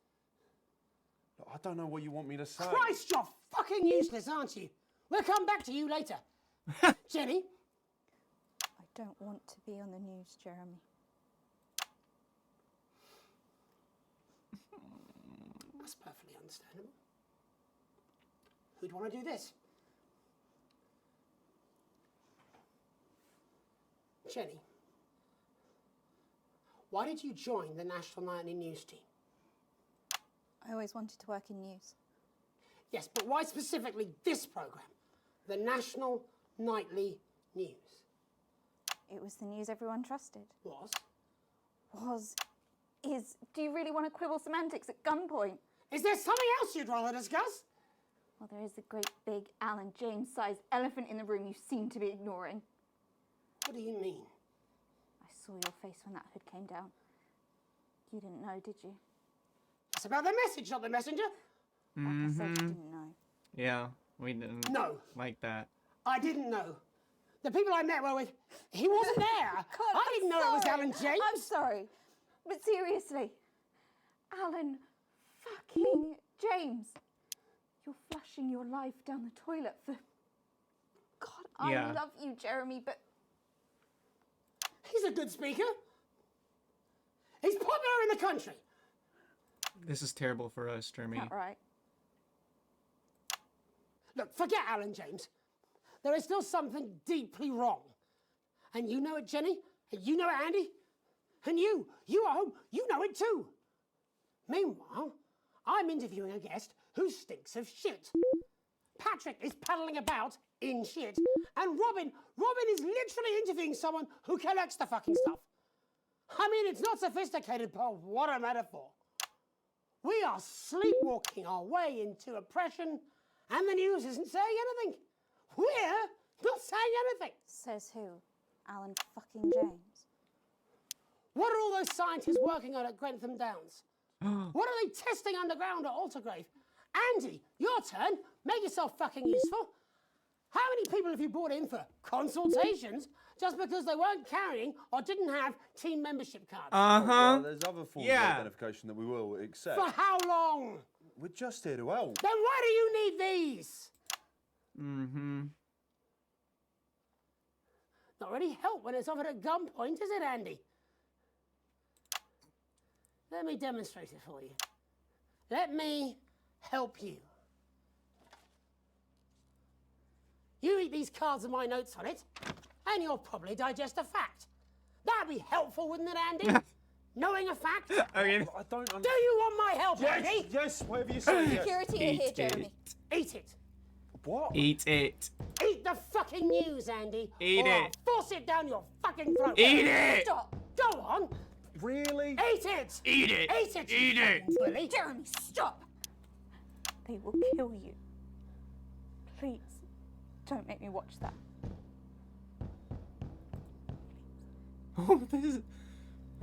Speaker 16: I don't know what you want me to say.
Speaker 2: Christ, you're fucking useless, aren't you? We'll come back to you later. Jenny?
Speaker 21: I don't want to be on the news, Jeremy.
Speaker 2: That's perfectly understandable. Who'd want to do this? Jenny, why did you join the National Nightly News team?
Speaker 21: I always wanted to work in news.
Speaker 2: Yes, but why specifically this programme? The National Nightly News.
Speaker 21: It was the news everyone trusted.
Speaker 2: Was?
Speaker 21: Is. Do you really want to quibble semantics at gunpoint?
Speaker 2: Is there something else you'd rather discuss?
Speaker 21: Well, there is the great big Alan James-sized elephant in the room you seem to be ignoring.
Speaker 2: What do you mean?
Speaker 21: I saw your face when that hood came down. You didn't know, did you?
Speaker 2: It's about the message, not the messenger.
Speaker 21: Like I said, you didn't know.
Speaker 1: Yeah, we didn't
Speaker 2: No.
Speaker 1: like that.
Speaker 2: I didn't know. The people I met were with, he wasn't there.
Speaker 21: God,
Speaker 2: I didn't know it was Alan James.
Speaker 21: I'm sorry. But seriously, Alan fucking James. You're flushing your life down the toilet for... God,
Speaker 1: Yeah.
Speaker 21: I love you, Jeremy, but...
Speaker 2: He's a good speaker. He's popular in the country.
Speaker 1: This is terrible for us, Jeremy.
Speaker 21: Not right.
Speaker 2: Look, forget Alan James. There is still something deeply wrong. And you know it, Jenny. And you know it, Andy. And you at home, you know it too. Meanwhile, I'm interviewing a guest who stinks of shit. Patrick is paddling about in shit. And Robin is literally interviewing someone who collects the fucking stuff. I mean, it's not sophisticated, but what a metaphor. We are sleepwalking our way into oppression, and the news isn't saying anything. We're not saying anything.
Speaker 21: Says who? Alan fucking James.
Speaker 2: What are all those scientists working on at Grantham Downs? What are they testing underground at Altergrave? Andy, your turn. Make yourself fucking useful. How many people have you brought in for consultations just because they weren't carrying or didn't have team membership cards?
Speaker 16: Well, there's other forms of identification that we will accept.
Speaker 2: For how long?
Speaker 16: We're just here to help.
Speaker 2: Then why do you need these?
Speaker 1: Mm-hmm.
Speaker 2: Not really help when it's offered at gunpoint, is it, Andy? Let me demonstrate it for you. Let me help you. You read these cards with my notes on it, and you'll probably digest a fact. That'd be helpful, wouldn't it, Andy? Knowing a fact?
Speaker 16: I don't
Speaker 2: Do you want my help, Andy?
Speaker 16: Yes, whatever you say.
Speaker 4: Security are here, Jeremy.
Speaker 2: Eat it.
Speaker 16: What?
Speaker 1: Eat it.
Speaker 2: Eat the fucking news, Andy.
Speaker 1: Eat
Speaker 2: or I'll
Speaker 1: it.
Speaker 2: force it down your fucking throat.
Speaker 1: Eat it.
Speaker 2: Stop. Go on.
Speaker 16: Really?
Speaker 2: Eat it.
Speaker 1: Eat it.
Speaker 2: Eat it.
Speaker 1: Eat
Speaker 2: you
Speaker 1: it.
Speaker 2: fucking bully.
Speaker 4: Jeremy, stop.
Speaker 21: They will kill you. Please, don't make me watch that.
Speaker 1: Oh, this is.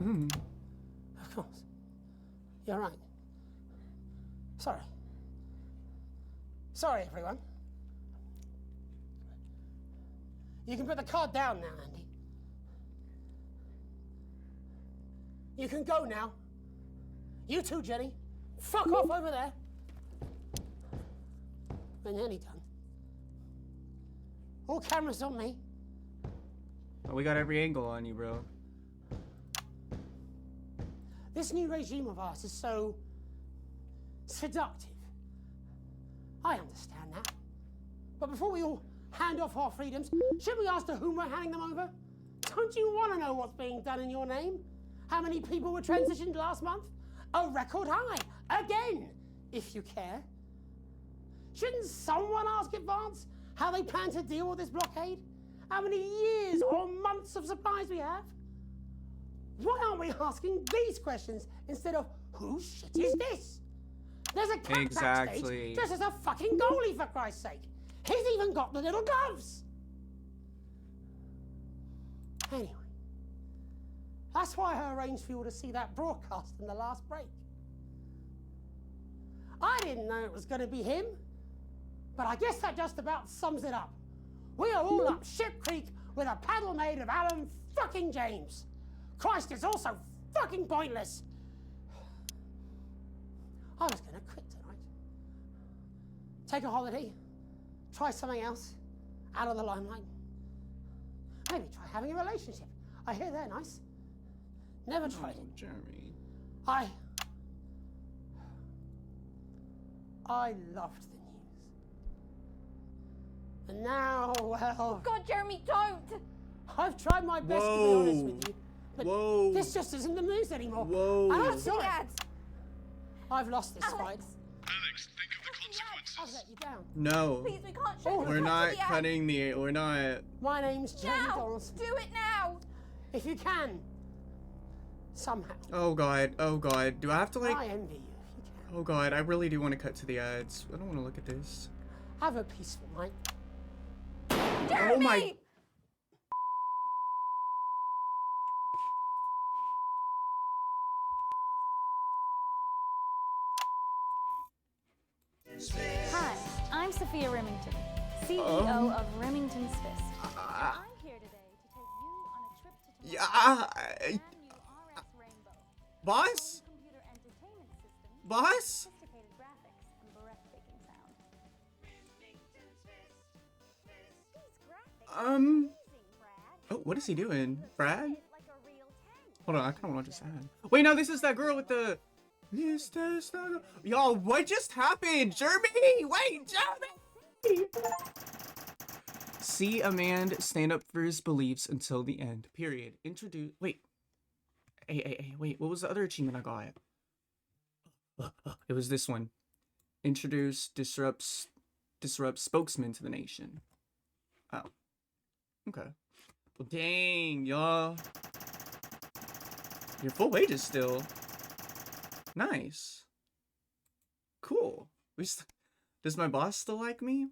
Speaker 2: Of course. You're right. Sorry. Sorry, everyone. You can put the card down now, Andy. You can go now. You too, Jenny. Fuck off over there. We're nearly done. All cameras on me.
Speaker 1: Oh, we got every angle on you, bro.
Speaker 2: This new regime of ours is so seductive. I understand that. But before we all hand off our freedoms, should we ask to whom we're handing them over? Don't you want to know what's being done in your name? How many people were transitioned last month? A record high. Again, if you care. Shouldn't someone ask Advance how they plan to deal with this blockade? How many years or months of supplies we have? Why aren't we asking these questions instead of whose shit is this? There's a cat
Speaker 1: Exactly.
Speaker 2: backstage dressed as a fucking goalie, for Christ's sake. He's even got the little gloves. Anyway, that's why I arranged for you all to see that broadcast in the last break. I didn't know it was going to be him, but I guess that just about sums it up. We are all up Ship Creek with a paddle made of Alan fucking James. Christ, it's also fucking pointless. I was going to quit tonight. Take a holiday. Try something else. Out of the limelight. Maybe try having a relationship. I hear they're nice. Never tried it.
Speaker 1: Jeremy.
Speaker 2: I loved the news. And now, well...
Speaker 4: God, Jeremy, don't!
Speaker 2: I've tried my best to be honest with you. But this just isn't the news anymore.
Speaker 1: Whoa.
Speaker 2: And I'm sorry. I've lost this fight.
Speaker 14: Alex, think of the consequences.
Speaker 2: I've let you down.
Speaker 1: No.
Speaker 4: Please, we can't show
Speaker 1: We're not cutting the. We're not.
Speaker 2: My name's Jenny
Speaker 4: Now!
Speaker 2: Donaldson.
Speaker 4: Do it now!
Speaker 2: If you can. Somehow.
Speaker 1: Oh god. Oh god. Do I have to like?
Speaker 2: I envy you if you can.
Speaker 1: Oh god. I really do want to cut to the ads. I don't want to look at this.
Speaker 2: Have a peaceful night.
Speaker 4: Jeremy!
Speaker 1: Oh my.
Speaker 3: Hi, I'm Sophia Remington, CEO of Remington's Fist. I'm here today to take you on a trip to
Speaker 1: Yeah. Boss.
Speaker 3: computer entertainment system,
Speaker 1: Boss.
Speaker 3: sophisticated graphics, and breathtaking sound.
Speaker 1: Oh, what is he doing, Brad? Hold on, I kind of want to watch this ad. Wait, no, this is that girl with the. Y'all, what just happened? Jeremy! Wait, Jeremy! See a man stand up for his beliefs until the end. Period. Introduce. Wait. Hey, wait. What was the other achievement I got? It was this one. Introduce, disrupt spokesman to the nation. Oh. Okay. Well, dang, y'all. Your full wages still. Nice. Cool. Does my boss still like me?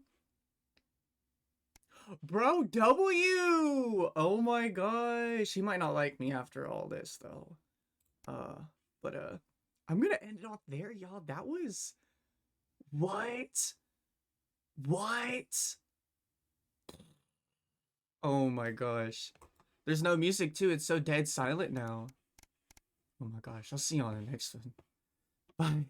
Speaker 1: Bro, W! Oh my gosh. He might not like me after all this, though. But I'm gonna end it off there, y'all. That was... What? What? Oh my gosh. There's no music, too. It's so dead silent now. Oh my gosh. I'll see you on the next one. Bye.